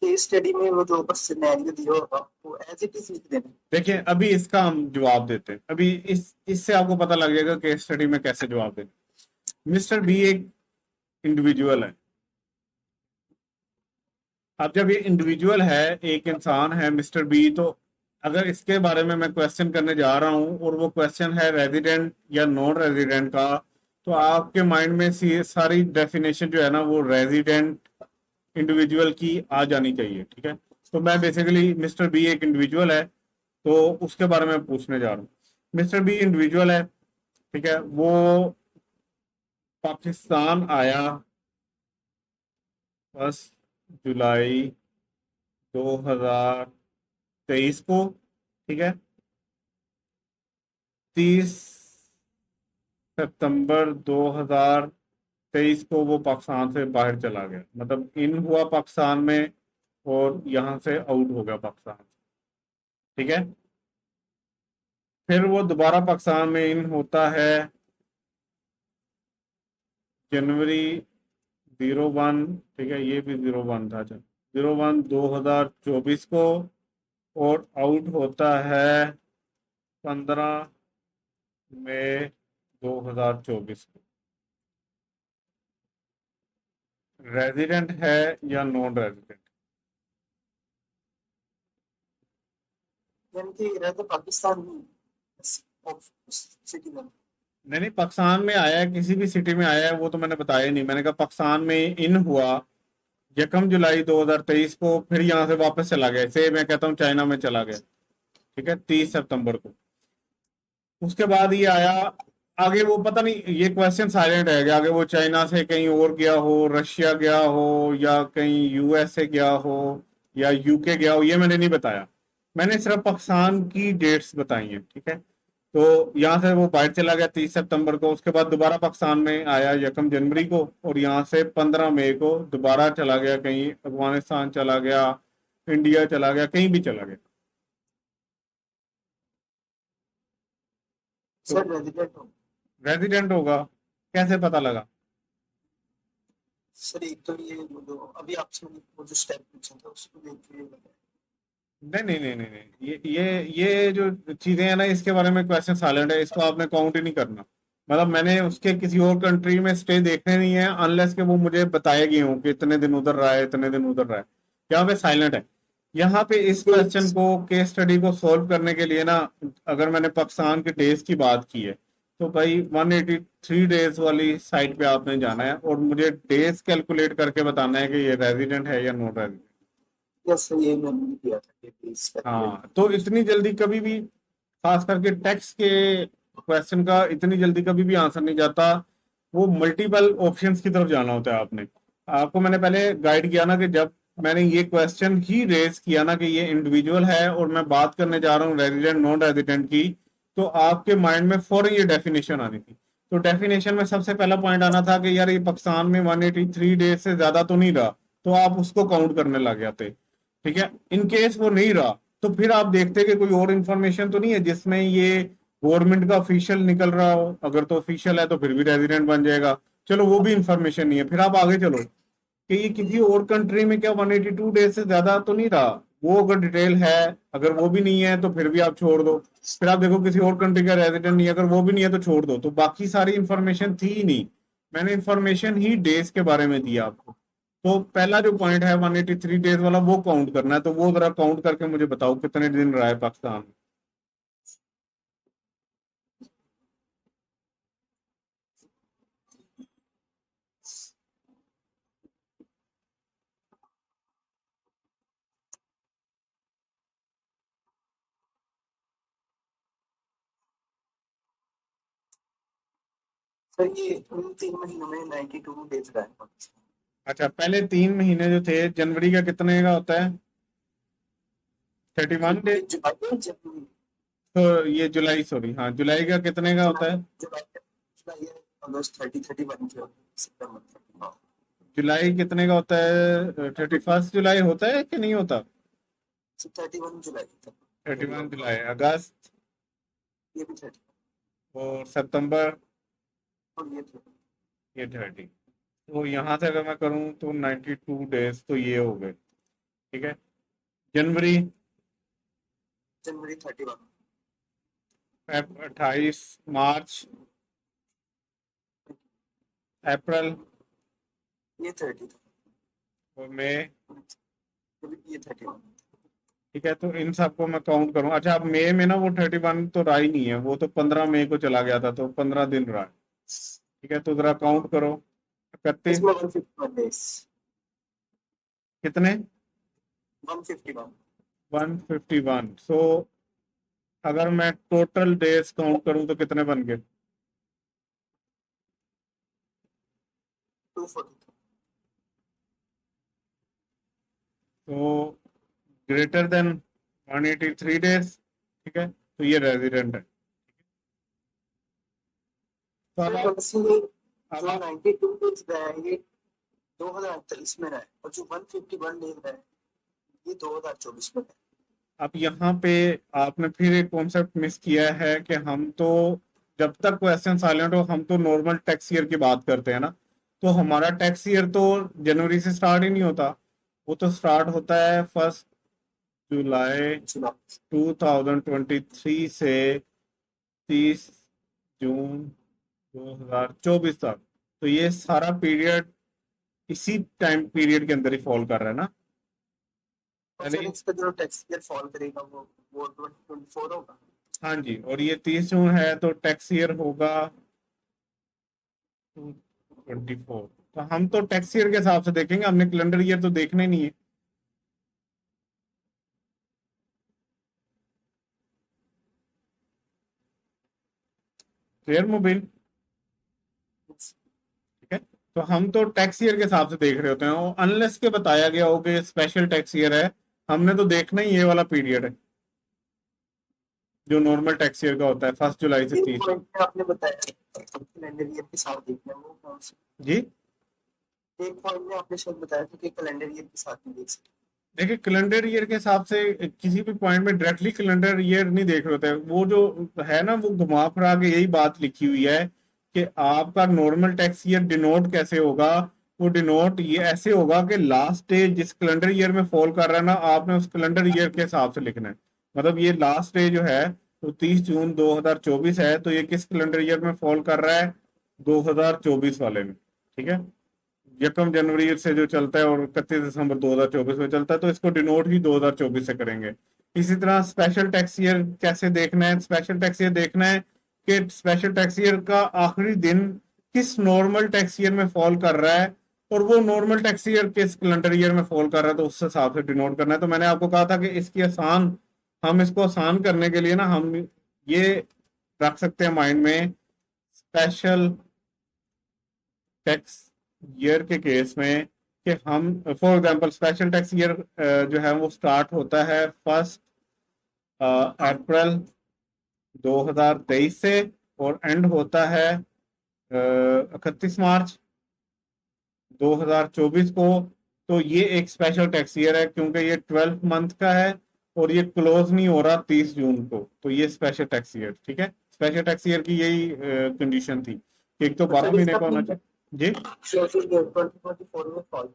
केस स्टडी में वो जो बस सिनेरियो दिया होगा वो एज इट इज लिख देना। देखिए, अभी इसका हम जवाब देते हैं। अभी इससे आपको पता लग जाएगा केस स्टडी में कैसे जवाब देते। मिस्टर बी एक इंडिविजुअल है। अब जब ये इंडिविजुअल है, एक इंसान है मिस्टर बी, तो अगर इसके बारे में मैं क्वेश्चन करने जा रहा हूं और वो क्वेश्चन है रेजिडेंट या नॉन रेजिडेंट का, तो आपके माइंड में सारी डेफिनेशन जो है ना वो रेजिडेंट इंडिविजुअल की आ जानी चाहिए। ठीक है, तो मैं बेसिकली मिस्टर बी एक इंडिविजुअल है, तो उसके बारे में पूछने जा रहा हूँ। मिस्टर बी इंडिविजुअल है, ठीक है, वो पाकिस्तान आया 1 जुलाई 2023 को, ठीक है, 30 सितंबर 2023 को वो पाकिस्तान से बाहर चला गया, मतलब इन हुआ पाकिस्तान में और यहाँ से आउट हो गया पाकिस्तान, ठीक है। फिर वो दोबारा पाकिस्तान में इन होता है January 01, ठीक है, ये भी 01 था, चल 01/2024 को, और आउट होता है 15 मई 2024 को। रेजिडेंट है या नॉन रेजिडेंट? यानी कि रहते पाकिस्तान में सिटी में। नहीं नहीं, पाकिस्तान में आया है, किसी भी सिटी में आया है, वो तो मैंने बताया नहीं। मैंने कहा पाकिस्तान में इन हुआ 1 जुलाई 2023 को, फिर यहाँ से वापस चला गया, से मैं कहता हूँ चाइना में चला गया, ठीक है, 30 सितंबर को। उसके बाद ये आया, आगे वो पता नहीं, ये क्वेश्चन साइलेंट है कि आगे वो चाइना से कहीं और गया हो, रशिया गया हो, या कहीं यूएसए गया हो, या यूके गया हो, ये मैंने नहीं बताया। मैंने सिर्फ पाकिस्तान की डेट्स बताई हैं, ठीक है। तो यहाँ से वो बाहर चला गया 30 सितंबर को, उसके बाद दोबारा पाकिस्तान में आया 1 जनवरी को, और यहाँ से 15 मई को दोबारा चला गया, कहीं अफगानिस्तान चला गया, इंडिया चला गया, कहीं भी चला गया। तो सर रेजिडेंट हो। रेजिडेंट होगा, कैसे पता लगा? सर एक तो ये वो जो अभी आपसे वो जो स्टेप पूछा था उसको देख के ये लगा। नहीं नहीं नहीं नहीं नहीं, ये जो चीजें हैं ना, इसके बारे में क्वेश्चन साइलेंट है, इसको आपने काउंट ही नहीं करना। मतलब मैंने उसके किसी और कंट्री में स्टे देखने नहीं है, अनलेस के वो मुझे बताए गए हों कि इतने दिन उधर रहा है, इतने दिन उधर रहा है। यहाँ पे साइलेंट है। यहाँ पे इस क्वेश्चन को, केस स्टडी को सोल्व करने के लिए ना, अगर मैंने पाकिस्तान के डेज की बात की है, तो भाई 183 डेज वाली साइट पे आपने जाना है, और मुझे डेज कैलकुलेट करके बताना है कि ये रेजिडेंट है या नॉन रेजिडेंट। यस सर ये मैंने किया था कि प्लीज कैलकुलेट। हाँ, तो इतनी जल्दी कभी भी, खास करके टैक्स के क्वेश्चन का इतनी जल्दी कभी भी आंसर नहीं जाता। वो मल्टीपल ऑप्शंस की तरफ जाना होता है आपने। आपको मैंने पहले गाइड किया ना कि जब मैंने ये क्वेश्चन ही रेज किया ना कि ये इंडिविजुअल है और मैं बात करने जा रहा हूँ रेजिडेंट नॉन रेजिडेंट की, तो आपके माइंड में फौरन ये डेफिनेशन आनी थी। तो डेफिनेशन में सबसे पहला पॉइंट आना था कि यार ये पाकिस्तान में 183 डेज से ज्यादा तो नहीं रहा, तो आप उसको काउंट करने लग जाते, ठीक है। इन केस वो नहीं रहा, तो फिर आप देखते कि कोई और इन्फॉर्मेशन तो नहीं है जिसमें ये गवर्नमेंट का ऑफिशियल निकल रहा हो। अगर तो ऑफिशियल है तो फिर भी रेजिडेंट बन जाएगा। चलो वो भी इंफॉर्मेशन नहीं है, फिर आप आगे चलो कि ये किसी और कंट्री में क्या 182 डेज से ज्यादा तो नहीं रहा, वो अगर डिटेल है, अगर वो भी नहीं है तो फिर भी आप छोड़ दो। फिर आप देखो किसी और कंट्री का रेजिडेंट नहीं है, अगर वो भी नहीं है तो छोड़ दो। तो बाकी सारी इंफॉर्मेशन थी ही नहीं, मैंने इंफॉर्मेशन ही डेज के बारे में दिया आपको। तो पहला जो पॉइंट है 183 डेज वाला, वो काउंट करना है, तो वो जरा काउंट करके मुझे बताओ कितने दिन रहा है पाकिस्तान में। सर ये उन 3 महीनों में 92 डेज रहा है पाकिस्तान। अच्छा, पहले 3 महीने जो थे, जनवरी का कितने का होता है? 31 डे। ये जुलाई जनवरी तो ये जुलाई, सॉरी, हाँ, जुलाई का कितने का होता है? जुलाई जुलाई अगस्त 30 31 सितंबर 31। जुलाई कितने का होता है? 31 जुलाई होता है कि नहीं होता? 31 जुलाई तक 31 जुलाई, अगस्त, ये भी 30 और सितंबर, और ये 30। ये 30। तो यहाँ से अगर मैं करूँ तो 92 डेज तो ये हो गए, ठीक है। जनवरी, जनवरी 31। 28 मार्च, अप्रैल, ये 30 था। और मई, ये 31। ठीक है। तो इन सबको मैं काउंट करूँ, अच्छा, अब मई में ना वो 31 तो रहा ही नहीं है, वो तो 15 मई को चला गया था, तो 15 दिन रहा है, ठीक है। तो जरा काउंट करो, 31, इसमें 151 डेज। कितने? 151। 151। सो अगर मैं टोटल डेज काउंट करूं तो कितने बन गए? 243। तो ग्रेटर देन 183 डेज, ठीक है, तो ये रेजिडेंट है। तो सर अब वैसे ये अब जो आप 92 डेज रहा है ये 2023 में रहा है, और जो 151 डेज रहा है ये 2024 में है। अब यहाँ पे आपने फिर एक कॉन्सेप्ट मिस किया है कि हम तो जब तक क्वेश्चन साइलेंट हो हम तो नॉर्मल टैक्स ईयर की बात करते हैं ना, तो हमारा टैक्स ईयर तो जनवरी से स्टार्ट ही नहीं होता, वो तो स्टार्ट होता है 1 जुलाई चुनाव 2023 से 30 जून 2024 तक। तो ये सारा पीरियड इसी टाइम पीरियड के अंदर ही फॉल कर रहा है ना। और पहले सर इस पे जो टैक्स ईयर फॉल करेगा वो 2024 होगा। हाँ जी, और ये 30 जून है तो टैक्स ईयर होगा 24। तो हम तो टैक्स ईयर के हिसाब से देखेंगे, हमने कैलेंडर ईयर तो देखना ही नहीं है। क्लियर मोबाइल, ठीक है। तो हम तो टैक्स ईयर के हिसाब से देख रहे होते हैं, अनलेस के बताया गया हो कि स्पेशल टैक्स ईयर है, हमने तो देखना ही ये वाला पीरियड है जो नॉर्मल टैक्स ईयर का होता है 1 जुलाई से एक 30 जून। पॉइंट में आपने बताया कैलेंडर ईयर के साथ देखना है, वो कौन सा? जी, एक पॉइंट में आपने शायद बताया था कि कैलेंडर ईयर के साथ में देख सकते देखिए कैलेंडर ईयर के हिसाब से किसी भी पॉइंट में डायरेक्टली कैलेंडर ईयर नहीं देख रहे होते हैं। वो जो है ना, वो घुमा फिरा के यही बात लिखी हुई है कि आपका नॉर्मल टैक्स ईयर डिनोट कैसे होगा। वो डिनोट ये ऐसे होगा कि लास्ट डे जिस कैलेंडर ईयर में फॉल कर रहा है ना, आपने उस कैलेंडर ईयर के हिसाब से लिखना है। मतलब ये लास्ट डे जो है वो 30 जून 2024 है, तो ये किस कैलेंडर ईयर में फॉल कर रहा है, 2024 वाले में, ठीक है। यकम जनवरी से जो चलता है और 31 दिसंबर 2024 में चलता है, तो इसको डिनोट ही 2024 से करेंगे। इसी तरह स्पेशल टैक्स ईयर कैसे देखना है, स्पेशल टैक्स ईयर देखना है कि स्पेशल टैक्स ईयर का आखिरी दिन किस नॉर्मल टैक्स ईयर में फॉल कर रहा है, और वो नॉर्मल टैक्स ईयर किस कैलेंडर ईयर में फॉल कर रहा है, तो उस हिसाब से डिनोट करना है। तो मैंने आपको कहा था कि इसकी आसान, हम इसको आसान करने के लिए ना हम ये रख सकते हैं माइंड में, स्पेशल टैक्स ईयर के केस में कि हम for example special tax year जो है वो स्टार्ट होता है 1 अप्रैल 2023 से और एंड होता है 31 मार्च 2024 को। तो ये एक स्पेशल टैक्स ईयर है क्योंकि ये 12 मंथ का है और ये क्लोज नहीं हो रहा 30 जून को, तो ये स्पेशल टैक्स ईयर, ठीक है। स्पेशल टैक्स ईयर की यही कंडीशन थी कि एक तो हैं। 12 महीने का होना चाहिए जी। सोशल ईयर 2024 में फॉल।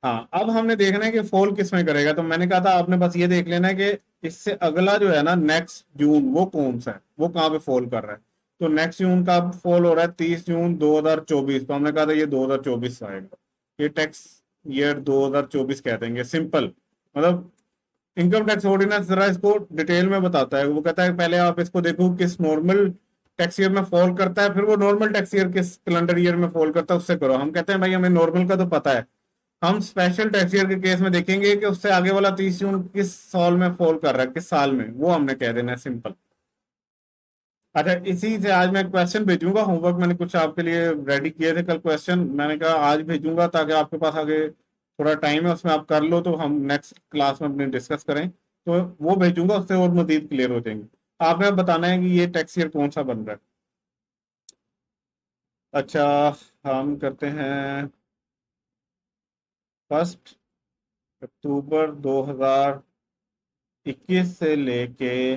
हाँ, अब हमने देखना है कि फॉल किस में करेगा। तो मैंने कहा था आपने बस ये देख लेना है कि इससे अगला जो है ना नेक्स्ट जून, वो कौन सा है, वो कहाँ पे फॉल कर रहा है। तो नेक्स्ट जून का फॉल हो रहा है 30 जून 2024, तो हमने कहा था ये 2024 आएगा, ये टैक्स ईयर 2024 कह देंगे सिंपल। मतलब इनकम टैक्स ऑर्डिनेंस जरा इसको डिटेल में बताता है, वो कहता है पहले आप इसको देखो किस नॉर्मल टैक्स ईयर में फॉल करता है, फिर वो नॉर्मल टैक्स ईयर किस कैलेंडर ईयर में फॉल करता है उससे करो। हम कहते हैं भाई हमें नॉर्मल का तो पता है, हम स्पेशल टैक्स ईयर के केस में देखेंगे कि उससे आगे वाला 30 जून किस साल में फॉल कर रहा है, किस साल में, वो हमने कह देना है सिंपल। अच्छा, इसी से आज मैं क्वेश्चन भेजूंगा, होमवर्क मैंने कुछ आपके लिए रेडी किए थे कल क्वेश्चन, मैंने कहा आज भेजूंगा ताकि आपके पास आगे थोड़ा टाइम है उसमें आप कर लो, तो हम नेक्स्ट क्लास में अपने डिस्कस करें। तो वो भेजूंगा, उससे और मजीद क्लियर हो जाएंगे। आपने बताना है कि ये टैक्स ईयर कौन सा बन रहा है। अच्छा, हम करते हैं 1 अक्टूबर 2021 से लेके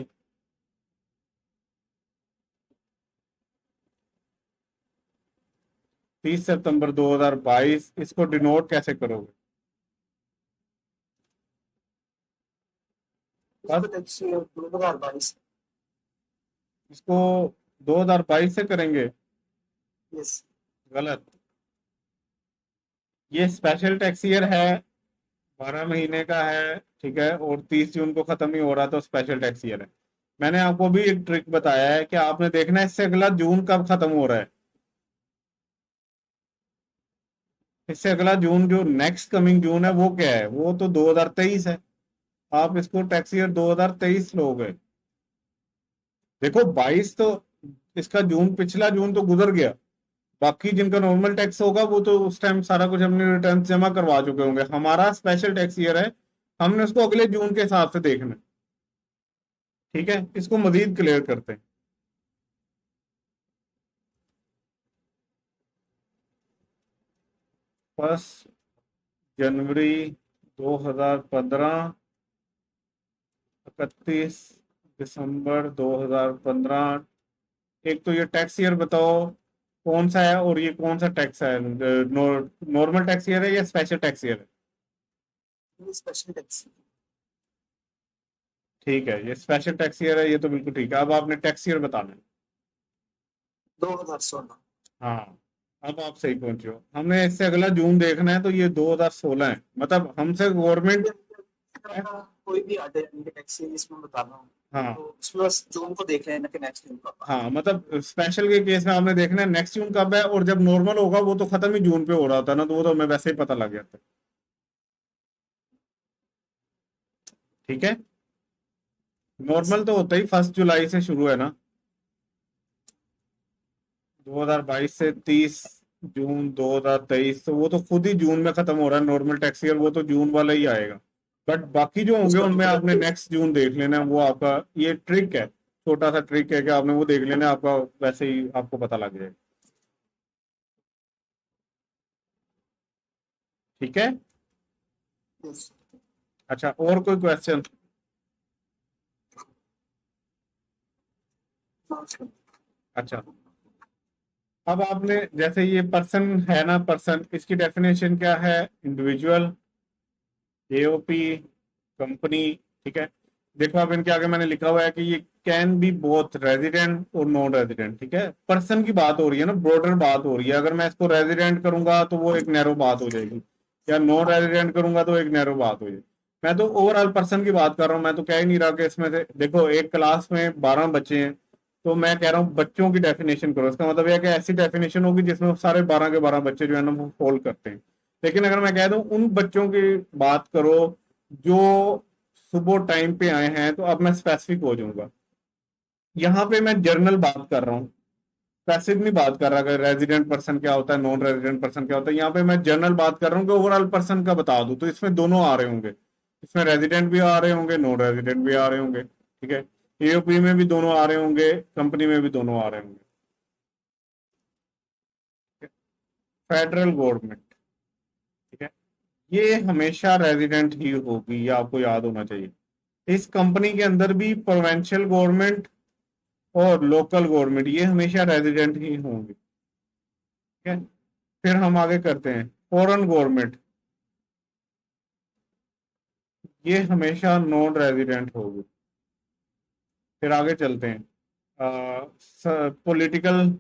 30 सितंबर 2022, इसको डिनोट कैसे करोगे। इसको बस टैक्स ईयर 2022। इसको 2022 से करेंगे, यस। गलत। ये स्पेशल टैक्स ईयर है, 12 महीने का है, ठीक है, और 30 जून को खत्म ही हो रहा तो स्पेशल टैक्स ईयर है। मैंने आपको भी एक ट्रिक बताया है कि आपने देखना है इससे अगला जून कब खत्म हो रहा है। इससे अगला जून जो नेक्स्ट कमिंग जून है वो क्या है, वो तो 2023 है। आप इसको टैक्स ईयर 2023 लोगे। देखो 22 तो, इसका जून, पिछला जून तो गुजर गया, बाकी जिनका नॉर्मल टैक्स होगा वो तो उस टाइम सारा कुछ अपने रिटर्न जमा करवा चुके होंगे। हमारा स्पेशल टैक्स ईयर है हमने उसको अगले जून के हिसाब से देखना है। ठीक है, इसको मजीद क्लियर करते हैं। फर्स्ट जनवरी 2015, 31 दिसंबर 2015। एक तो ये टैक्स ईयर बताओ कौन सा है, और ये कौन सा टैक्स है, नॉर्मल टैक्स ईयर है या स्पेशल टैक्स ईयर है? ये स्पेशल टैक्स ठीक है, ये स्पेशल टैक्स ईयर है, ये तो बिल्कुल ठीक है। अब आपने टैक्स ईयर बताना है। 2016। हाँ, अब आप सही पहुंचे हो। हमने इससे अगला जून देखना है, तो ये 2016 है, मतलब हमसे गवर्नमेंट। कोई भी आधे इनके टैक्स इसमें बताना हो हाँ तो उसमें बस जून को देख लेना कि नेक्स्ट जून का। हाँ, मतलब स्पेशल के केस में आपने देखना है नेक्स्ट जून कब है, और जब नॉर्मल होगा वो तो खत्म ही जून पे हो रहा था ना, तो वो तो हमें वैसे ही पता लग जाता है। ठीक है, नॉर्मल तो होता ही 1 जुलाई से शुरू है ना। 2022 से 30 जून 2023, तो वो तो खुद ही जून में खत्म हो रहा है नॉर्मल टैक्स ईयर, वो तो जून वाला ही आएगा। बट बाकी जो होंगे उसका उनमें आपने नेक्स्ट जून देख लेना है, वो आपका ये ट्रिक है, छोटा सा ट्रिक है कि आपने वो देख लेना है, आपका वैसे ही आपको पता लग जाएगा। ठीक है। yes, अच्छा, और कोई क्वेश्चन? अच्छा, अब आपने जैसे ये पर्सन है ना, पर्सन, इसकी डेफिनेशन क्या है? Individual, AOP, company. ठीक है, देखो अब इनके आगे मैंने लिखा हुआ है कि ये कैन बी बोथ रेजिडेंट और नॉन रेजिडेंट। ठीक है, पर्सन की बात हो रही है ना, ब्रॉडर बात हो रही है। अगर मैं इसको रेजिडेंट करूंगा तो वो एक नैरो बात हो जाएगी, या नॉन रेजिडेंट करूंगा तो एक नैरो बात हो जाएगी। मैं तो ओवरऑल पर्सन की बात कर रहा हूँ, मैं तो कह ही नहीं रहा कि इसमें से देखो एक क्लास में 12 बच्चे हैं, तो मैं कह रहा हूँ बच्चों की डेफिनेशन करो। इसका मतलब यह है कि ऐसी डेफिनेशन होगी जिसमें सारे 12 के 12 बच्चे जो है ना वो फॉल करते हैं। लेकिन अगर मैं कह दूं उन बच्चों की बात करो जो सुबह टाइम पे आए हैं, तो अब मैं स्पेसिफिक हो जाऊंगा। यहाँ पे मैं जर्नल बात कर रहा हूँ, स्पेसिफिक नहीं बात कर रहा कि रेजिडेंट पर्सन क्या होता है, नॉन रेजिडेंट पर्सन क्या होता है। यहाँ पे मैं जनरल बात कर रहा हूँ कि ओवरऑल पर्सन का बता दूं, तो इसमें दोनों आ रहे होंगे, इसमें रेजिडेंट भी आ रहे होंगे, नॉन रेजिडेंट भी आ रहे होंगे। ठीक है, एओपी में भी दोनों आ रहे होंगे, कंपनी में भी दोनों आ रहे होंगे। फेडरल गवर्नमेंट, ठीक है, ये हमेशा रेजिडेंट ही होगी, ये आपको याद होना चाहिए। इस कंपनी के अंदर भी प्रोविंशियल गवर्नमेंट और लोकल गवर्नमेंट ये हमेशा रेजिडेंट ही होंगे। ठीक है, फिर हम आगे करते हैं फॉरेन गवर्नमेंट, ये हमेशा नॉन रेजिडेंट होगी। फिर आगे चलते हैं, पॉलिटिकल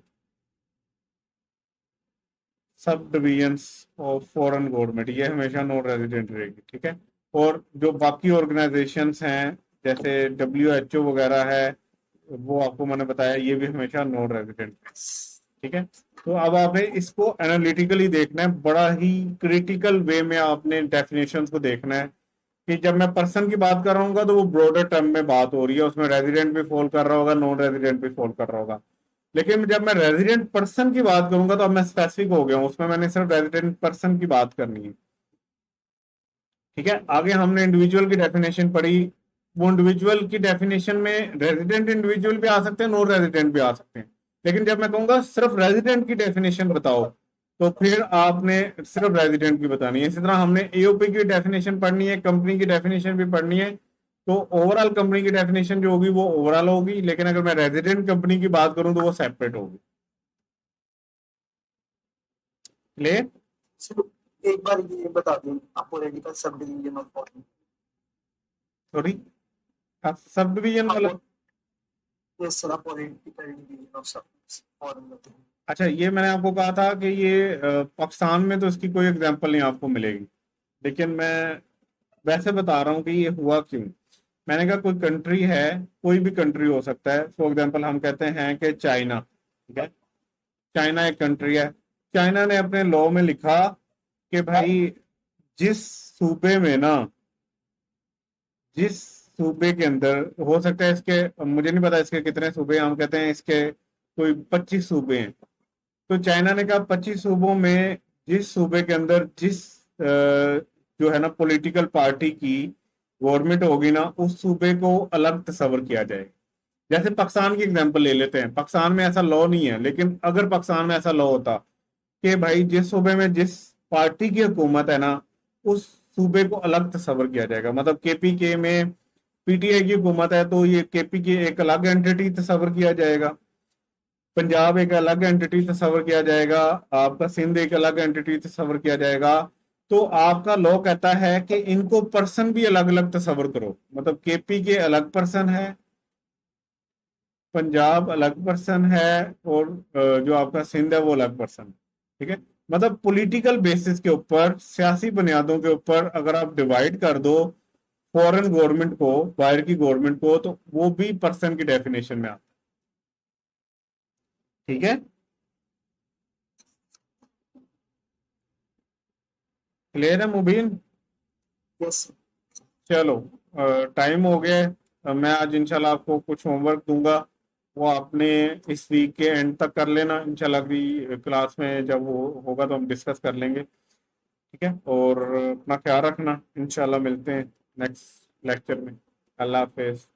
सब डिविजन्स ऑफ फॉरेन गवर्नमेंट, ये हमेशा नॉन रेजिडेंट रहेगी। ठीक है, और जो बाकी ऑर्गेनाइजेशंस हैं जैसे WHO वगैरह है, वो आपको मैंने बताया, ये भी हमेशा नॉन रेजिडेंट है। ठीक है, तो अब आपने इसको एनालिटिकली देखना है, बड़ा ही क्रिटिकल वे में आपने डेफिनेशंस को देखना है कि जब मैं पर्सन की बात कर रहा हूँ तो वो ब्रॉडर टर्म में बात हो रही है, उसमें रेजिडेंट भी फॉल कर रहा होगा, नॉन रेजिडेंट भी फॉल कर रहा होगा। लेकिन जब मैं रेजिडेंट पर्सन की बात करूंगा तो अब मैं स्पेसिफिक हो गया हूँ, उसमें मैंने सिर्फ रेजिडेंट पर्सन की बात करनी है। ठीक है, आगे हमने इंडिविजुअल की डेफिनेशन पढ़ी। वो इंडिविजुअल की डेफिनेशन में रेजिडेंट इंडिविजुअल भी आ सकते हैं, नॉन रेजिडेंट भी आ सकते हैं। लेकिन जब मैं कहूंगा सिर्फ रेजिडेंट की डेफिनेशन बताओ, तो फिर आपने सिर्फ रेजिडेंट की बतानी है। इसी तरह हमने एओपी की डेफिनेशन पढ़नी है, कंपनी की डेफिनेशन भी पढ़नी है। तो ओवरऑल कंपनी की डेफिनेशन जो होगी वो ओवरऑल होगी, लेकिन अगर मैं रेजिडेंट कंपनी की बात करूं तो वो सेपरेट होगी। क्लियर? सिर्फ एक बार ये बता दूं आपको, रेडिकल सब division of foreign. Sorry, sub division वाला? ये सारा पॉलिटिकल डिवीजन ऑफ सब फॉरेन होते हैं। अच्छा, ये मैंने आपको कहा था कि ये पाकिस्तान में तो इसकी कोई एग्जांपल नहीं आपको मिलेगी, लेकिन मैं वैसे बता रहा हूँ कि ये हुआ क्यों। मैंने कहा कोई कंट्री है, कोई भी कंट्री हो सकता है, फॉर एग्जांपल हम कहते हैं कि चाइना। ठीक है, चाइना एक कंट्री है। चाइना ने अपने लॉ में लिखा कि भाई जिस सूबे में ना, जिस सूबे के अंदर, हो सकता है इसके, मुझे नहीं पता इसके कितने सूबे हैं, हम कहते हैं इसके कोई 25 सूबे हैं। तो चाइना ने कहा 25 सूबों में जिस सूबे के अंदर जिस जो है ना पॉलिटिकल पार्टी की गवर्नमेंट होगी ना, उस सूबे को अलग तस्वर किया जाएगा। जैसे पाकिस्तान की एग्जांपल ले लेते हैं, पाकिस्तान में ऐसा लॉ नहीं है, लेकिन अगर पाकिस्तान में ऐसा लॉ होता कि भाई जिस सूबे में जिस पार्टी की हुकूमत है ना, उस सूबे को अलग तस्वर किया जाएगा। मतलब केपीके में पीटीआई की हुकूमत है, तो ये केपीके एक अलग एंटिटी तस्वर किया जाएगा, पंजाब एक अलग एंटिटी तस्वर किया जाएगा, आपका सिंध एक अलग एंटिटी तस्वर किया जाएगा। तो आपका लॉ कहता है कि इनको पर्सन भी अलग अलग तस्वर करो। मतलब केपी के अलग पर्सन है, पंजाब अलग पर्सन है, और जो आपका सिंध है वो अलग पर्सन है। ठीक है, मतलब पॉलिटिकल बेसिस के ऊपर, सियासी बुनियादों के ऊपर अगर आप डिवाइड कर दो फॉरेन गवर्नमेंट को, बाहर की गवर्नमेंट को, तो वो भी पर्सन की डेफिनेशन में आता है। ठीक है, क्लियर है मुबीन? यस। चलो, टाइम हो गया है। मैं आज इंशाल्लाह आपको कुछ होमवर्क दूंगा, वो आपने इस वीक के एंड तक कर लेना। इंशाल्लाह अगली क्लास में जब वो होगा तो हम डिस्कस कर लेंगे। ठीक है, और अपना ख्याल रखना, इंशाल्लाह मिलते हैं नेक्स्ट लेक्चर में। अल्लाह हाफिज।